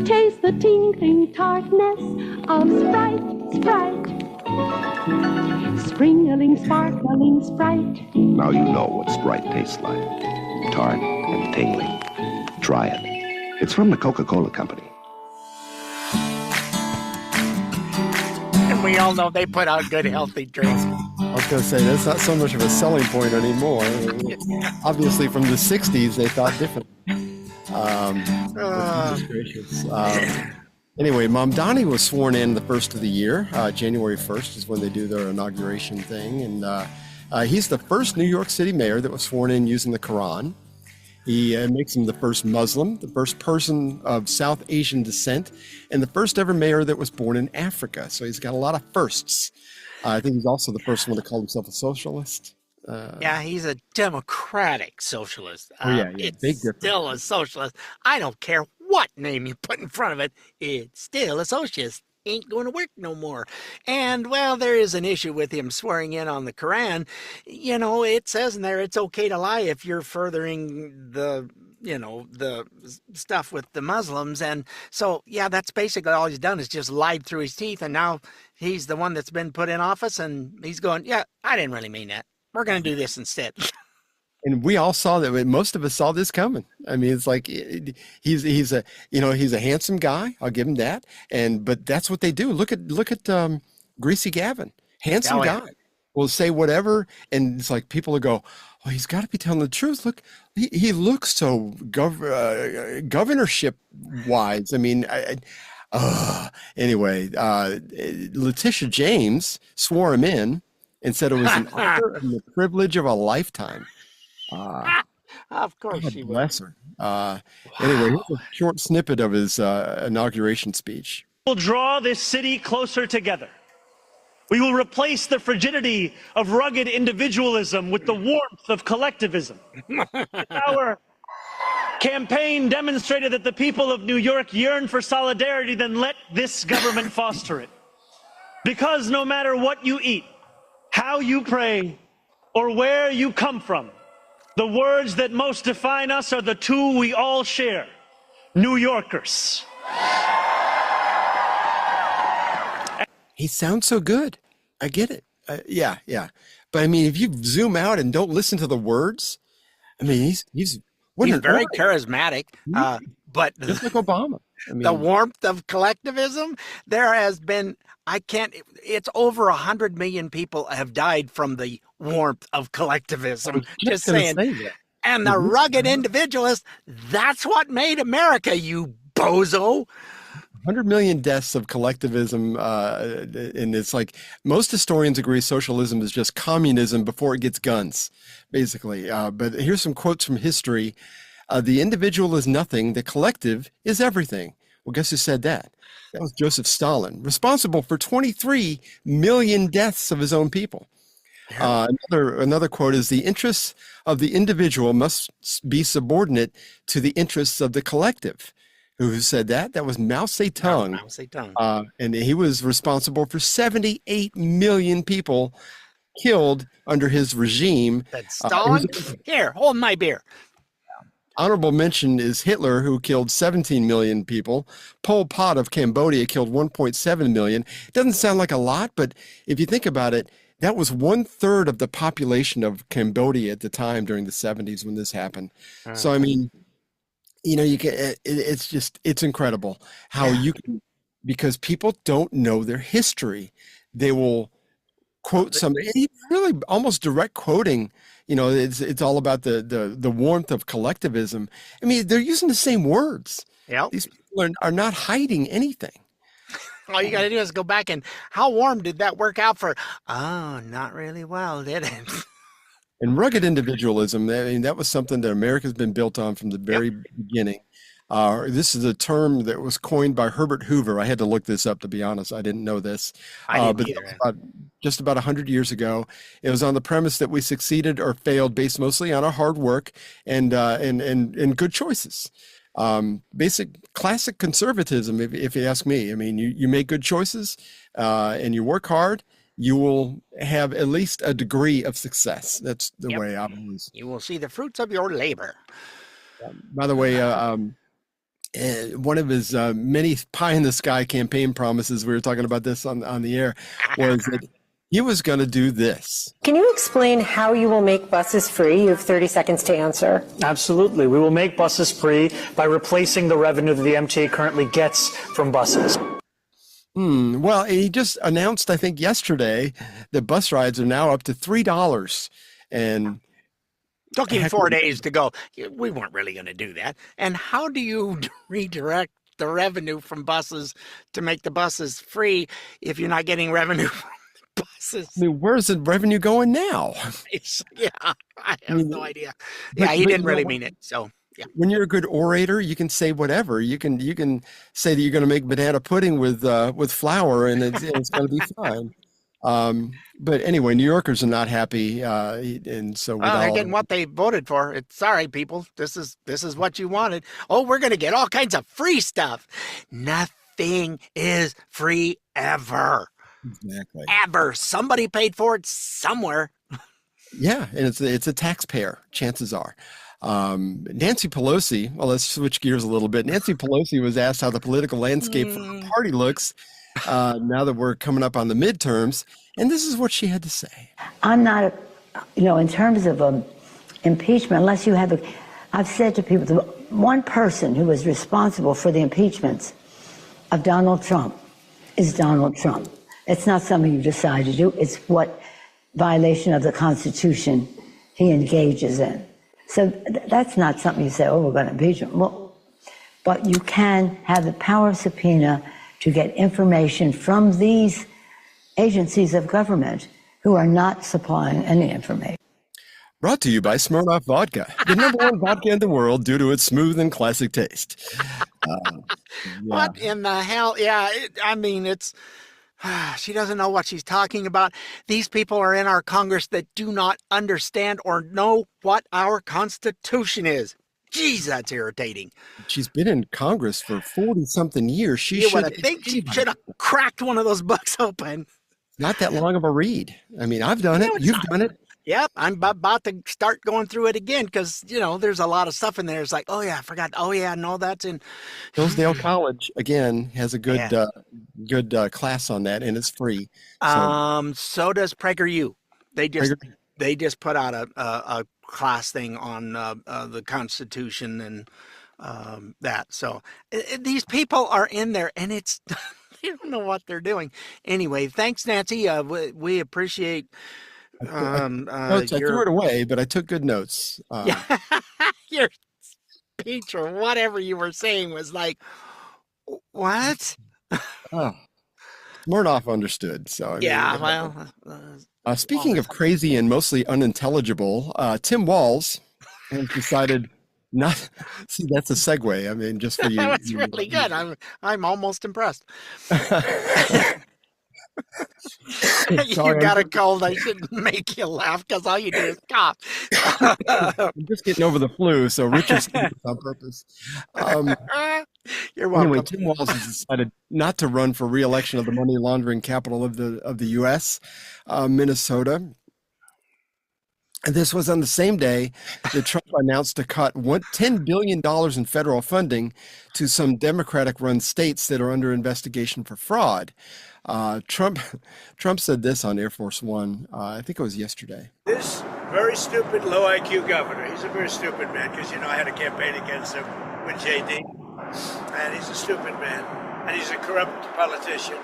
taste the tingling tartness of Sprite. Springling, sparkling Sprite. Now you know what Sprite tastes like. Tart and tingling. Try it. It's from the Coca-Cola Company. And we all know they put out good, healthy drinks. I was going to say, that's not so much of a selling point anymore. Obviously, from the 60s, they thought different. Goodness gracious. Anyway, Mamdani was sworn in the first of the year. January 1st is when they do their inauguration thing. And he's the first New York City mayor that was sworn in using the Quran. He makes him the first Muslim, the first person of South Asian descent, and the first ever mayor that was born in Africa. So he's got a lot of firsts. I think he's also the first one to call himself a socialist. Yeah, he's a democratic socialist. Big difference. Still a socialist. I don't care what name you put in front of it. It's still a socialist. Ain't going to work no more. And, well, there is an issue with him swearing in on the Quran. You know, it says in there it's okay to lie if you're furthering the stuff with the Muslims. And so, yeah, that's basically all he's done is just lied through his teeth. And now he's the one that's been put in office, and he's going, yeah, I didn't really mean that. We're going to do this instead. And we all saw that. Most of us saw this coming. I mean, it's like he's a handsome guy. I'll give him that. But that's what they do. Look at Greasy Gavin, handsome guy, will say whatever, and it's like people will go, "Oh, he's got to be telling the truth." Look, he looks so governorship wise. I mean, anyway, Letitia James swore him in and said it was an honor and the privilege of a lifetime. Of course God she bless her. Anyway, here's a short snippet of his inauguration speech. We'll draw this city closer together. We will replace the frigidity of rugged individualism with the warmth of collectivism. Our campaign demonstrated that the people of New York yearn for solidarity, then let this government foster it. Because no matter what you eat, how you pray, or where you come from, the words that most define us are the two we all share: New Yorkers. He sounds so good. I get it. Yeah. But I mean, if you zoom out and don't listen to the words, I mean, he's very charismatic. But just like Obama. I mean, the warmth of collectivism, there has been, it's over 100 million people have died from the warmth of collectivism. Just saying. And the rugged individualist, that's what made America, you bozo. 100 million deaths of collectivism, and it's like most historians agree socialism is just communism before it gets guns, basically. But here's some quotes from history. The individual is nothing, the collective is everything. Well, guess who said that? That was Joseph Stalin, responsible for 23 million deaths of his own people. Another quote is, the interests of the individual must be subordinate to the interests of the collective. Who said that? That was Mao Zedong. Mao Zedong. And he was responsible for 78 million people killed under his regime. Said Stalin? Here, hold my beer. Honorable mention is Hitler, who killed 17 million people. Pol Pot of Cambodia killed 1.7 million. It doesn't sound like a lot, but if you think about it, that was 1/3 of the population of Cambodia at the time during the 70s when this happened. So, I mean, you know, you can, it's incredible how you can, because people don't know their history. They will quote something, really almost direct quoting. You know, it's all about the warmth of collectivism. I mean, they're using the same words. Yeah, these people are not hiding anything. All you got to do is go back and, how warm did that work out for? Oh, not really well, did it? And rugged individualism, I mean, that was something that America's been built on from the very beginning. This is a term that was coined by Herbert Hoover. I had to look this up, to be honest. I didn't know this. But that was just about 100 years ago. It was on the premise that we succeeded or failed based mostly on our hard work and good choices. Basic classic conservatism, if you ask me. I mean, you make good choices and you work hard, you will have at least a degree of success. That's the way I believe. You will see the fruits of your labor. By the way, one of his many pie-in-the-sky campaign promises, we were talking about this on the air, was that he was going to do this. Can you explain how you will make buses free? You have 30 seconds to answer. Absolutely. We will make buses free by replacing the revenue that the MTA currently gets from buses. Well, he just announced, I think yesterday, that bus rides are now up to $3. And took him 4 days to go. We weren't really going to do that. And how do you redirect the revenue from buses to make the buses free if you're not getting revenue from the buses? I mean, where's the revenue going now? Yeah, I have no idea. Yeah, he didn't really mean it. So yeah. When you're a good orator, you can say whatever. You can say that you're going to make banana pudding with flour, and it's going to be fine. But anyway, New Yorkers are not happy, and so they're getting what they voted for. It's sorry, people. This is what you wanted. Oh, we're going to get all kinds of free stuff. Nothing is free ever. Exactly. Ever. Somebody paid for it somewhere. Yeah, and it's a taxpayer. Chances are. Nancy Pelosi. Well, let's switch gears a little bit. Nancy Pelosi was asked how the political landscape for her party looks now that we're coming up on the midterms, and this is what she had to say. I'm not, in terms of impeachment, unless you have I've said to people, the one person who was responsible for the impeachments of Donald Trump is Donald Trump. It's not something you decide to do. It's what violation of the Constitution he engages in. So that's not something you say, oh, we're going to impeach him. Well, but you can have the power of subpoena to get information from these agencies of government who are not supplying any information. Brought to you by Smirnoff Vodka, the #1 vodka in the world due to its smooth and classic taste. What in the hell? Yeah, it's... She doesn't know what she's talking about. These people are in our Congress that do not understand or know what our Constitution is. Geez, that's irritating. She's been in Congress for 40-something years. You would think she should have cracked one of those books open. Not that long of a read. I mean, I've done it. You've done it. Yep, I'm about to start going through it again because, there's a lot of stuff in there. It's like, oh, yeah, I forgot. Oh, yeah, no, that's in... Hillsdale College, again, has a good class on that, and it's free. So does PragerU. They just put out a class thing on the Constitution and that. So these people are in there, and it's... they don't know what they're doing. Anyway, thanks, Nancy. We appreciate... I threw it away, but I took good notes. Your speech or whatever you were saying was like, what? Smirnoff understood. So speaking of crazy and mostly unintelligible, Tim Walz has decided not. See, that's a segue. I mean, just for you. That's really good. I'm almost impressed. You got a cold. I shouldn't make you laugh because all you do is cough. I'm just getting over the flu, so Richard's on purpose. You're welcome. Anyway, Tim Walz has decided not to run for re-election of the money laundering capital of the U.S., Minnesota. And this was on the same day that Trump announced to cut $10 billion in federal funding to some Democratic-run states that are under investigation for fraud. Trump said this on Air Force One. I think it was yesterday. This very stupid, low IQ governor. He's a very stupid man because I had a campaign against him with JD, and he's a stupid man, and he's a corrupt politician.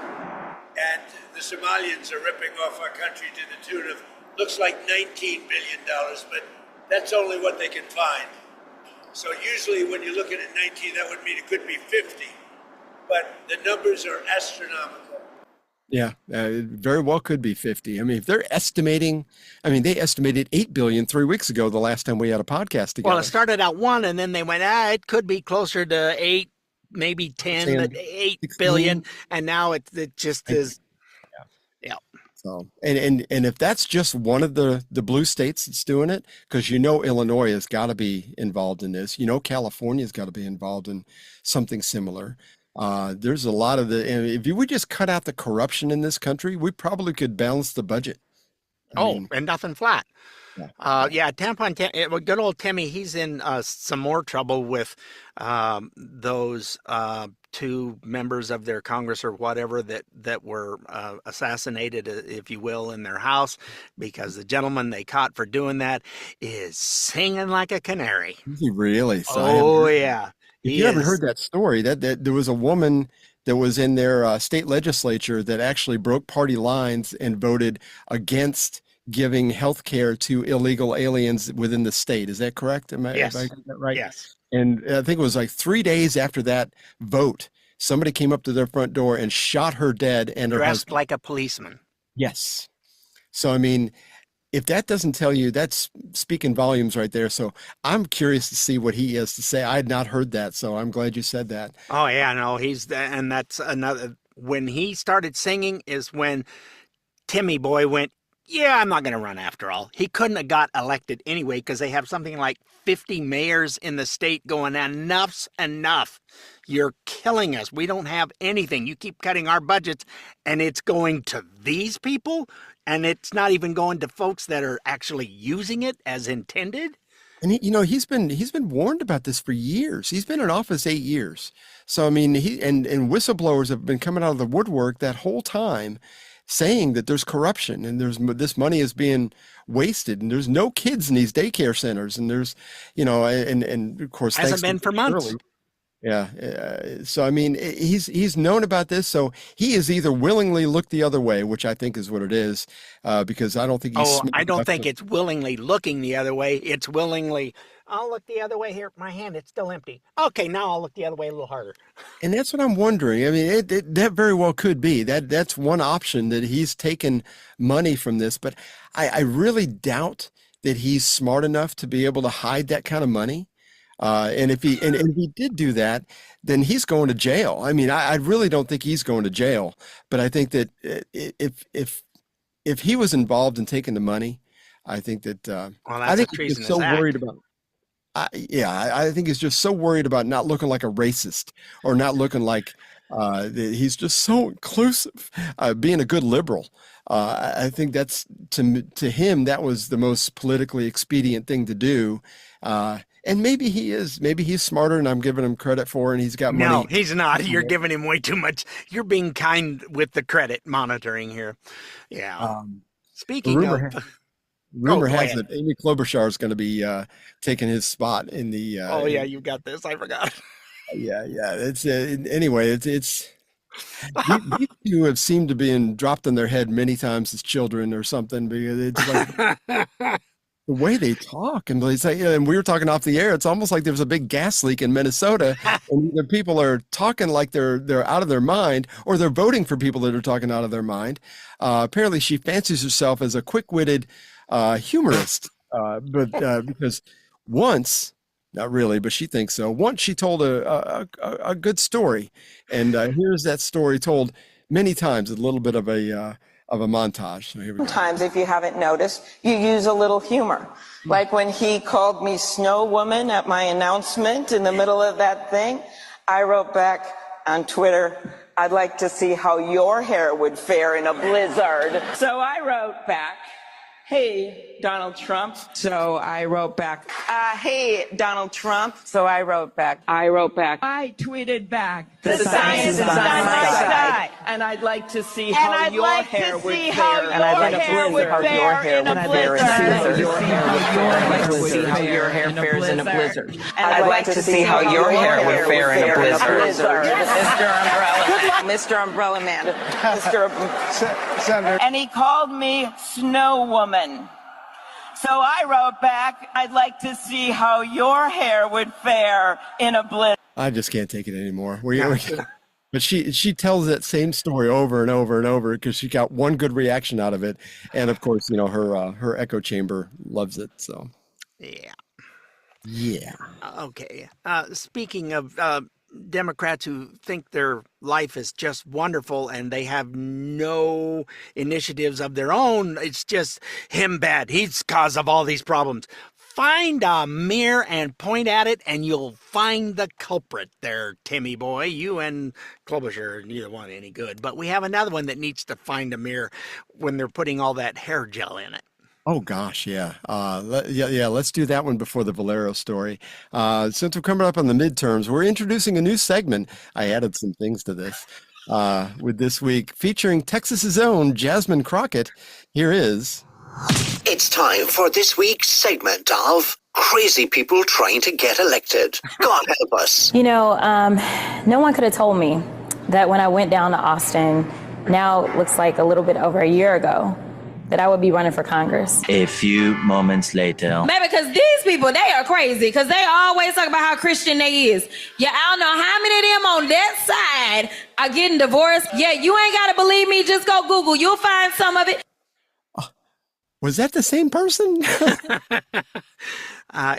And the Somalians are ripping off our country to the tune of looks like $19 billion, but that's only what they can find. So usually when you're looking at 19, that would mean it could be 50, but the numbers are astronomical. Yeah, it very well could be 50. I mean, if they're estimating, they estimated 8 billion 3 weeks ago, the last time we had a podcast together. Well, it started out 1, and then they went, it could be closer to 8, maybe 10, but 8 billion, and now it just is. Yeah. So, and if that's just one of the blue states that's doing it, because Illinois has got to be involved in this, California's got to be involved in something similar. There's a lot of if we just cut out the corruption in this country, we probably could balance the budget. And nothing flat. Tampon Tim, good old Timmy, he's in some more trouble with those 2 members of their Congress or whatever that were assassinated, if you will, in their house, because the gentleman they caught for doing that is singing like a canary. Really? Oh, yeah. If you haven't heard that story, that there was a woman that was in their state legislature that actually broke party lines and voted against giving health care to illegal aliens within the state. Is that correct? Yes. Have I got that right? Yes. And I think it was like 3 days after that vote, somebody came up to their front door and shot her dead and her Dressed husband. like a policeman. Yes. So, I mean, if that doesn't tell you, that's speaking volumes right there. So I'm curious to see what he has to say. I had not heard that, so I'm glad you said that. Oh yeah, no, and that's another. When he started singing is when Timmy boy went, yeah, I'm not going to run after all. He couldn't have got elected anyway because they have something like 50 mayors in the state going, enough's enough. You're killing us. We don't have anything. You keep cutting our budgets, and it's going to these people, and it's not even going to folks that are actually using it as intended. And he's been warned about this for years. He's been in office 8 years. So I mean, and whistleblowers have been coming out of the woodwork that whole time, saying that there's corruption and this money is being wasted, and there's no kids in these daycare centers, and there's, and of course hasn't been for months. Shirley, yeah. So I mean, he's known about this, so he is either willingly looked the other way, which I think is what it is, because I don't think he's. I don't think it's willingly looking the other way. It's willingly. I'll look the other way here. My hand, it's still empty. Okay, now I'll look the other way a little harder. And that's what I'm wondering. I mean, that very well could be. That's one option, that he's taken money from this. But I really doubt that he's smart enough to be able to hide that kind of money. And if he did do that, then he's going to jail. I mean, I really don't think he's going to jail. But I think that if he was involved in taking the money, I think that I think he's so worried about. I think he's just so worried about not looking like a racist or not looking like he's just so inclusive, being a good liberal. I think that's to him, that was the most politically expedient thing to do. And maybe he is. Maybe he's smarter than I'm giving him credit for, and he's got money. No, he's not. You're giving him way too much. You're being kind with the credit monitoring here. Yeah. Speaking of... Rumor has it Amy Klobuchar is going to be taking his spot in the. Oh yeah, you got this. I forgot. Yeah. It's anyway. It's these two have seemed to be dropped on their head many times as children or something, because it's like the way they talk, and they say. And we were talking off the air. It's almost like there was a big gas leak in Minnesota, and the people are talking like they're out of their mind, or they're voting for people that are talking out of their mind. Apparently, she fancies herself as a quick-witted humorist, but because once, not really, but she thinks so. Once she told a good story, and here's that story told many times, a little bit of a montage. So here we go. Sometimes, if you haven't noticed, you use a little humor. Like when he called me Snow Woman at my announcement in the middle of that thing, I wrote back on Twitter, "I'd like to see how your hair would fare in a blizzard." So I wrote back, "Hey, Donald Trump." So I wrote back, "Hey, Donald Trump." So I wrote back. I tweeted back, "The science is on my side. And I'd like to see how your hair would fare in a blizzard." And I'd like to see how your hair would fare in a blizzard. Mr. Umbrella Man. Senator. And he called me Snow Woman. So I wrote back, "I'd like to see how your hair would fare in a blizzard." I just can't take it anymore. But she tells that same story over and over and over because she got one good reaction out of it, and of course, her echo chamber loves it. So yeah. Okay. Speaking of Democrats who think their life is just wonderful and they have no initiatives of their own, it's just him bad. He's cause of all these problems. Find a mirror and point at it, and you'll find the culprit there, Timmy boy. You and Klobuchar, neither one any good. But we have another one that needs to find a mirror when they're putting all that hair gel in it. Oh gosh, yeah. Let's do that one before the Valero story. Since we're coming up on the midterms, we're introducing a new segment. I added some things to this with this week, featuring Texas's own Jasmine Crocket. Here is... It's time for this week's segment of crazy people trying to get elected. God help us. You know, no one could have told me that when I went down to Austin, now it looks like a little bit over a year ago, that I would be running for Congress. A few moments later. Maybe because these people, they are crazy because they always talk about how Christian they is. Yeah, I don't know how many of them on that side are getting divorced. Yeah, you ain't got to believe me. Just go Google. You'll find some of it. Was that the same person?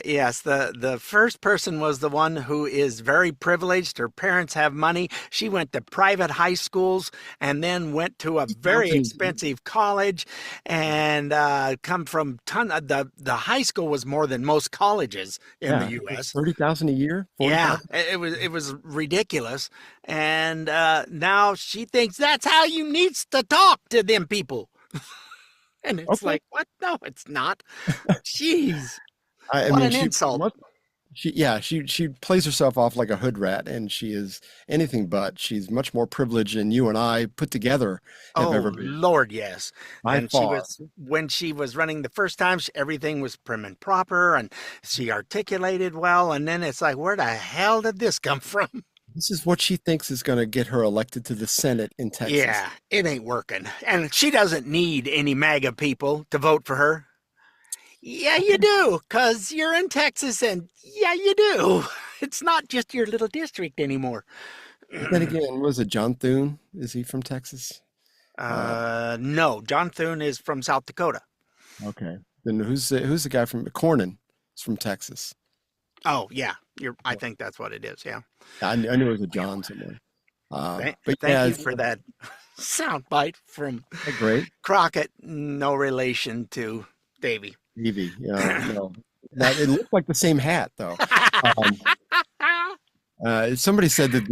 Yes, the first person was the one who is very privileged. Her parents have money. She went to private high schools and then went to a very expensive college and come from the high school was more than most colleges in the U.S. $30,000 a year. 40,000? Yeah, it was ridiculous. And now she thinks that's how you need to talk to them people. And it's like, what? No, it's not. Jeez. What an insult. She plays herself off like a hood rat, and she is anything but. She's much more privileged than you and I put together have ever been. Lord, yes. By far. When she was running the first time, everything was prim and proper, and she articulated well, and then it's like, where the hell did this come from? This is what she thinks is going to get her elected to the Senate in Texas. Yeah, it ain't working. And she doesn't need any MAGA people to vote for her. Yeah, you do, because you're in Texas, and yeah, you do. It's not just your little district anymore. Then again, was it John Thune? Is he from Texas? No, John Thune is from South Dakota. Okay. Then who's the guy from Cornyn? Is from Texas. Oh, yeah. I think that's what it is, yeah. I knew it was a John somewhere. Thank you for that soundbite from Crocket. No relation to Davy. Davy, yeah. No. It looked like the same hat, though. Somebody said that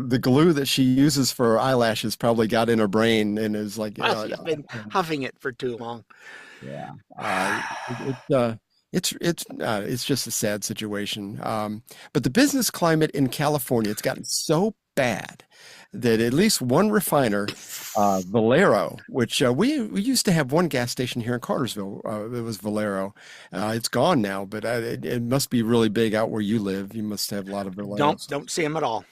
the glue that she uses for her eyelashes probably got in her brain and is like, she's been huffing it for too long. Yeah. It's just a sad situation. But the business climate in California, it's gotten so bad that at least one refiner, Valero, which we used to have one gas station here in Cartersville. It was Valero. It's gone now, but it must be really big out where you live. You must have a lot of Valeros. Don't see them at all.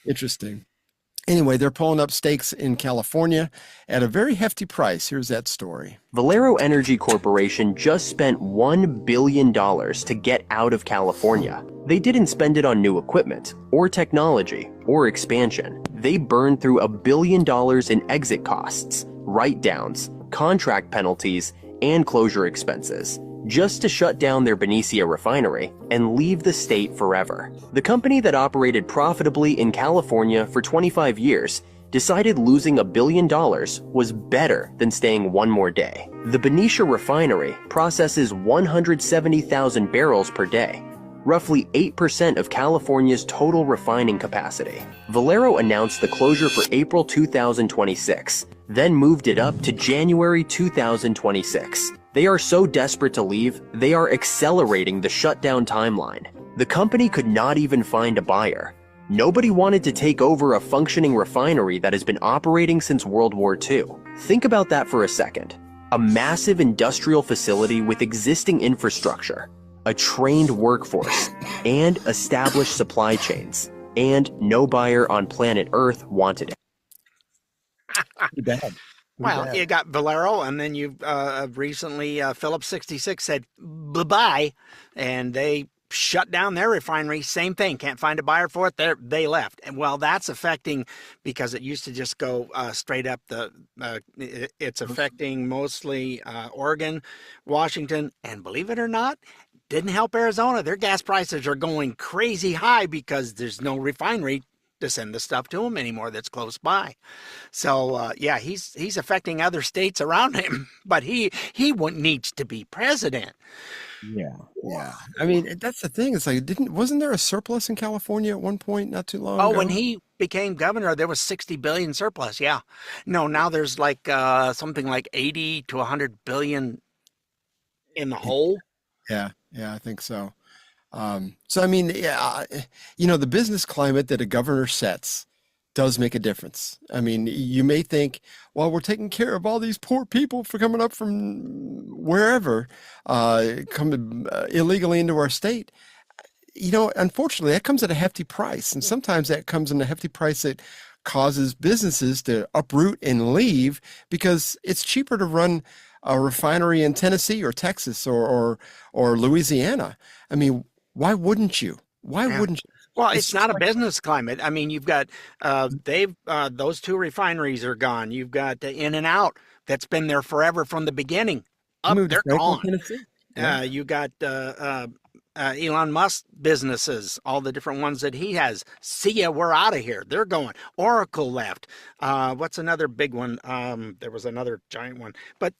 Interesting. Anyway, they're pulling up stakes in California at a very hefty price. Here's that story. Valero Energy Corporation just spent $1 billion to get out of California. They didn't spend it on new equipment, or technology, or expansion. They burned through $1 billion in exit costs, write-downs, contract penalties, and closure expenses, just to shut down their Benicia refinery and leave the state forever. The company that operated profitably in California for 25 years decided losing $1 billion was better than staying one more day. The Benicia refinery processes 170,000 barrels per day, roughly 8% of California's total refining capacity. Valero announced the closure for April 2026, then moved it up to January 2026. They are so desperate to leave, they are accelerating the shutdown timeline. The company could not even find a buyer. Nobody wanted to take over a functioning refinery that has been operating since World War II. Think about that for a second. A massive industrial facility with existing infrastructure, a trained workforce, and established supply chains. And no buyer on planet Earth wanted it. Too bad. Well, you got Valero, and then you recently, Phillips 66 said bye-bye, and they shut down their refinery. Same thing. Can't find a buyer for it. They left. And well, that's affecting, because it used to just go straight up it's affecting mostly Oregon, Washington, and believe it or not, didn't help Arizona. Their gas prices are going crazy high because there's no refinery to send the stuff to him anymore that's close by. So yeah, he's affecting other states around him, but he needs to be president. Yeah. I mean, that's the thing. It's like, wasn't there a surplus in California at one point not too long ago? When he became governor, there was 60 billion surplus. Yeah. No, now there's like something like 80 to 100 billion in the hole. Yeah, I think so. So, I mean, the business climate that a governor sets does make a difference. I mean, you may think, well, we're taking care of all these poor people for coming up from wherever, coming illegally into our state. You know, unfortunately, that comes at a hefty price. And sometimes that comes in a hefty price that causes businesses to uproot and leave because it's cheaper to run a refinery in Tennessee or Texas or Louisiana. I mean, why wouldn't you? Why wouldn't you? Well, it's not a business climate. I mean, you've got those two refineries are gone. You've got In-N-Out that's been there forever from the beginning. They're gone. You got Elon Musk businesses, all the different ones that he has. See ya, we're out of here. They're going. Oracle left. What's another big one? There was another giant one. But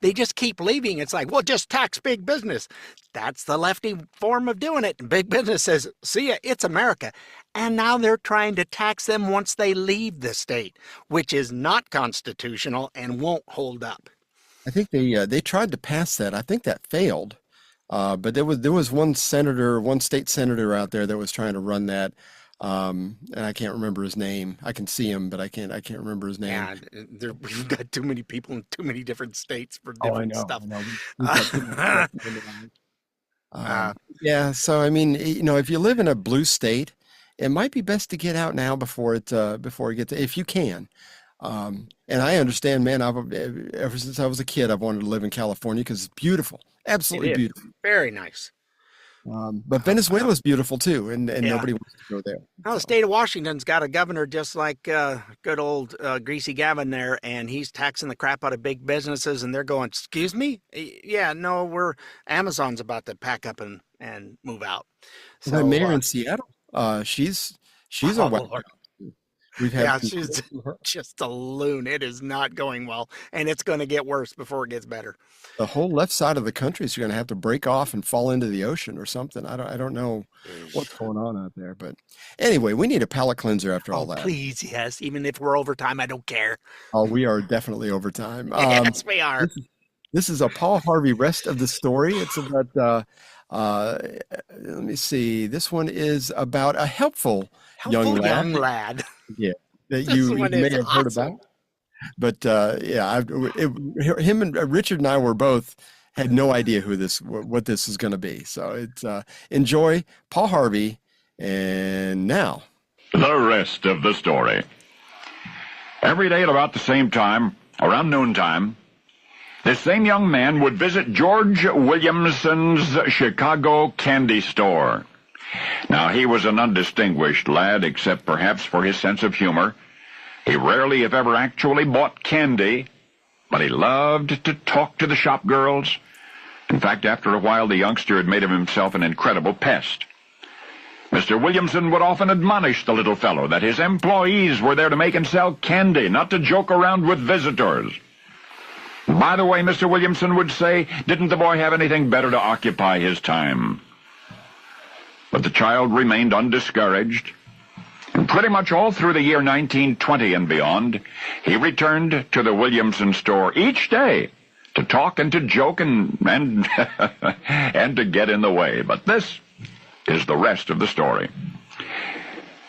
they just keep leaving. It's like, well, just tax big business. That's the lefty form of doing it. And big business says, see ya, it's America. And now they're trying to tax them once they leave the state, which is not constitutional and won't hold up. I think they tried to pass that. I think that failed. But there was one state senator out there that was trying to run that. And I can't remember his name. I can see him, but I can't remember his name. Yeah, we've got too many people in too many different states for different stuff. Yeah. So, I mean, you know, if you live in a blue state, it might be best to get out now before it gets, if you can. And I understand, man, ever since I was a kid, I've wanted to live in California because it's beautiful. Absolutely beautiful. Very nice. But Venezuela is beautiful too, and nobody wants to go there. Well, the state of Washington's got a governor just like good old Greasy Gavin there, and he's taxing the crap out of big businesses, and they're going, excuse me? Yeah, no, Amazon's about to pack up and move out. So, the mayor in Seattle, she's a Lord. She's just a loon. It is not going well, and it's going to get worse before it gets better. The whole left side of the country is going to have to break off and fall into the ocean or something. I don't know what's going on out there, but anyway, we need a palate cleanser after all that. Please, yes. Even if we're overtime, I don't care. Oh, we are definitely overtime. Yes, we are. This is a Paul Harvey Rest of the story. It's about let me see. This one is about a helpful young lad. Yeah, that you may have heard about. But him and Richard and I had no idea what this is going to be. So it's enjoy Paul Harvey, and now the rest of the story. Every day at about the same time, around noontime, this same young man would visit George Williamson's Chicago candy store. Now, he was an undistinguished lad, except perhaps for his sense of humor. He rarely, if ever, actually bought candy, but he loved to talk to the shop girls. In fact, after a while, the youngster had made of himself an incredible pest. Mr. Williamson would often admonish the little fellow that his employees were there to make and sell candy, not to joke around with visitors. By the way, Mr. Williamson would say, didn't the boy have anything better to occupy his time? But the child remained undiscouraged, and pretty much all through the year 1920 and beyond, he returned to the Williamson store each day to talk and to joke and and to get in the way. But this is the rest of the story.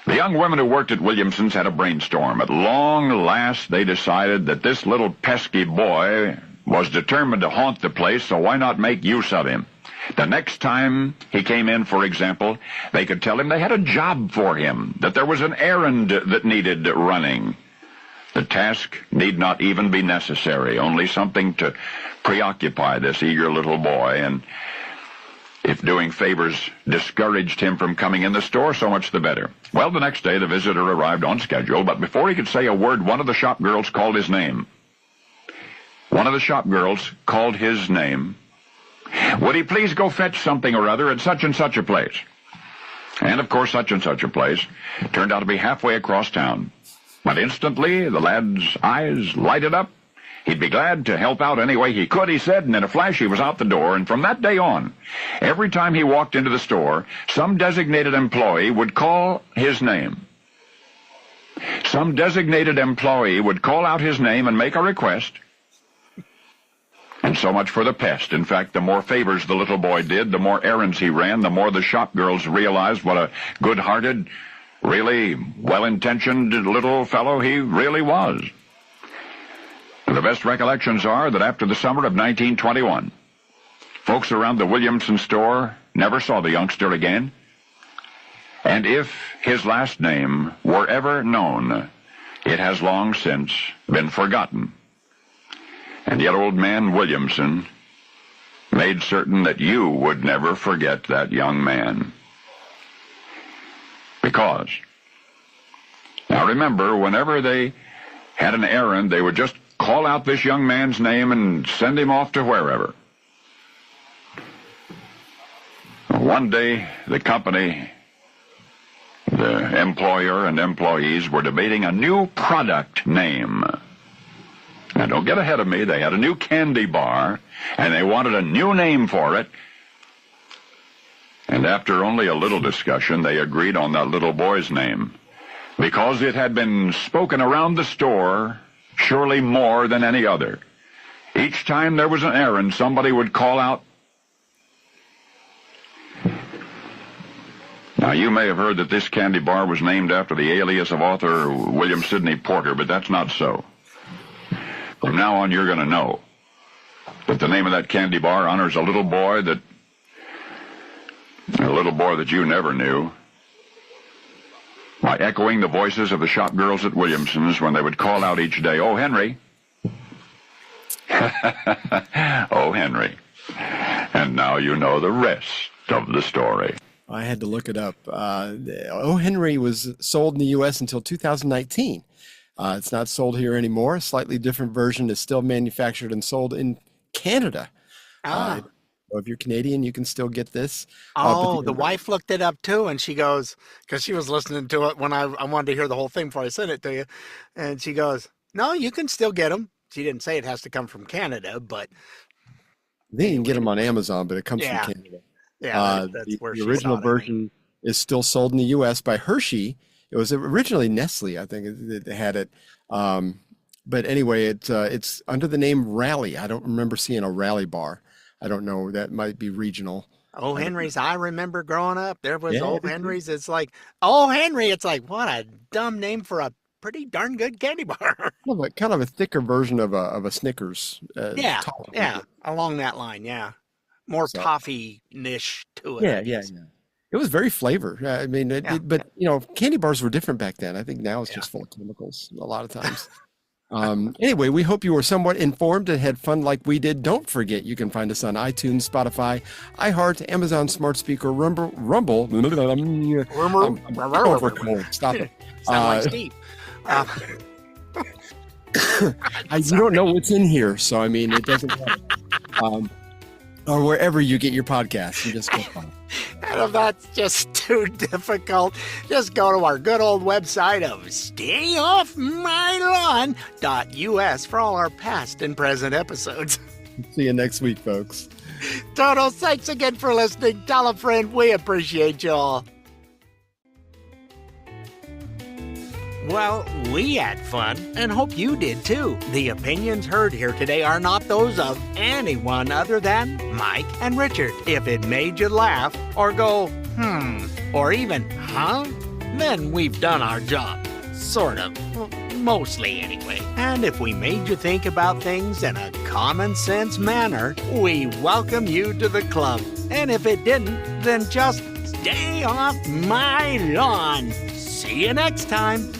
The young women who worked at Williamson's had a brainstorm. At long last, they decided that this little pesky boy was determined to haunt the place, so why not make use of him? The next time he came in, for example, they could tell him they had a job for him, that there was an errand that needed running. The task need not even be necessary, only something to preoccupy this eager little boy, and if doing favors discouraged him from coming in the store, so much the better. Well, the next day the visitor arrived on schedule, but before he could say a word, one of the shop girls called his name. One of the shop girls called his name. Would he please go fetch something or other at such and such a place? And, of course, such and such a place turned out to be halfway across town. But instantly, the lad's eyes lighted up. He'd be glad to help out any way he could, he said, and in a flash he was out the door. And from that day on, every time he walked into the store, some designated employee would call his name. Some designated employee would call out his name and make a request. And so much for the pest. In fact, the more favors the little boy did, the more errands he ran, the more the shop girls realized what a good-hearted, really well-intentioned little fellow he really was. The best recollections are that after the summer of 1921, folks around the Williamson store never saw the youngster again. And if his last name were ever known, it has long since been forgotten. And yet old man Williamson made certain that you would never forget that young man. Because, now remember, whenever they had an errand, they would just call out this young man's name and send him off to wherever. One day, the company, the employer and employees were debating a new product name. Now, don't get ahead of me. They had a new candy bar, and they wanted a new name for it. And after only a little discussion, they agreed on that little boy's name, because it had been spoken around the store surely more than any other. Each time there was an errand, somebody would call out. Now, you may have heard that this candy bar was named after the alias of author William Sidney Porter, but that's not so. From now on, you're going to know that the name of that candy bar honors a little boy that you never knew, by echoing the voices of the shop girls at Williamson's when they would call out each day, "Oh, Henry." Oh, Henry. And now you know the rest of the story. I had to look it up. O. Henry was sold in the U.S. until 2019. It's not sold here anymore. A slightly different version is still manufactured and sold in Canada. If you're Canadian, you can still get this. The wife looked it up too, and she goes, because she was listening to it when I wanted to hear the whole thing before I sent it to you, and she goes, "No, you can still get them." She didn't say it has to come from Canada, but they can get them on Amazon, but it comes from Canada. Yeah, that's where the original version is still sold in the U.S. by Hershey. It was originally Nestle, I think, that had it. But anyway, it's under the name Rally. I don't remember seeing a Rally bar. I don't know. That might be regional. Oh, Henry's. I remember growing up. There was Old Henry's. It's like, oh, Henry. It's like, what a dumb name for a pretty darn good candy bar. Well, kind of a thicker version of a Snickers. Yeah, along that line. Yeah, more toffee-ish to it. Yeah. It was very flavored. I mean, but you know, candy bars were different back then. I think now it's just full of chemicals a lot of times. Anyway, we hope you were somewhat informed and had fun like we did. Don't forget, you can find us on iTunes, Spotify, iHeart, Amazon Smart Speaker, Rumble. Stop it. Sound like Steve. You don't know what's in here, so I mean, it doesn't matter. Or wherever you get your podcasts, you just go find. And if that's just too difficult, just go to our good old website of StayOffMyLawn.us for all our past and present episodes. See you next week, folks. Total, thanks again for listening. Tell a friend. We appreciate you all. Well, we had fun and hope you did too. The opinions heard here today are not those of anyone other than Mike and Richard. If it made you laugh or go, or even, then we've done our job. Sort of. Well, mostly anyway. And if we made you think about things in a common sense manner, we welcome you to the club. And if it didn't, then just stay off my lawn. See you next time.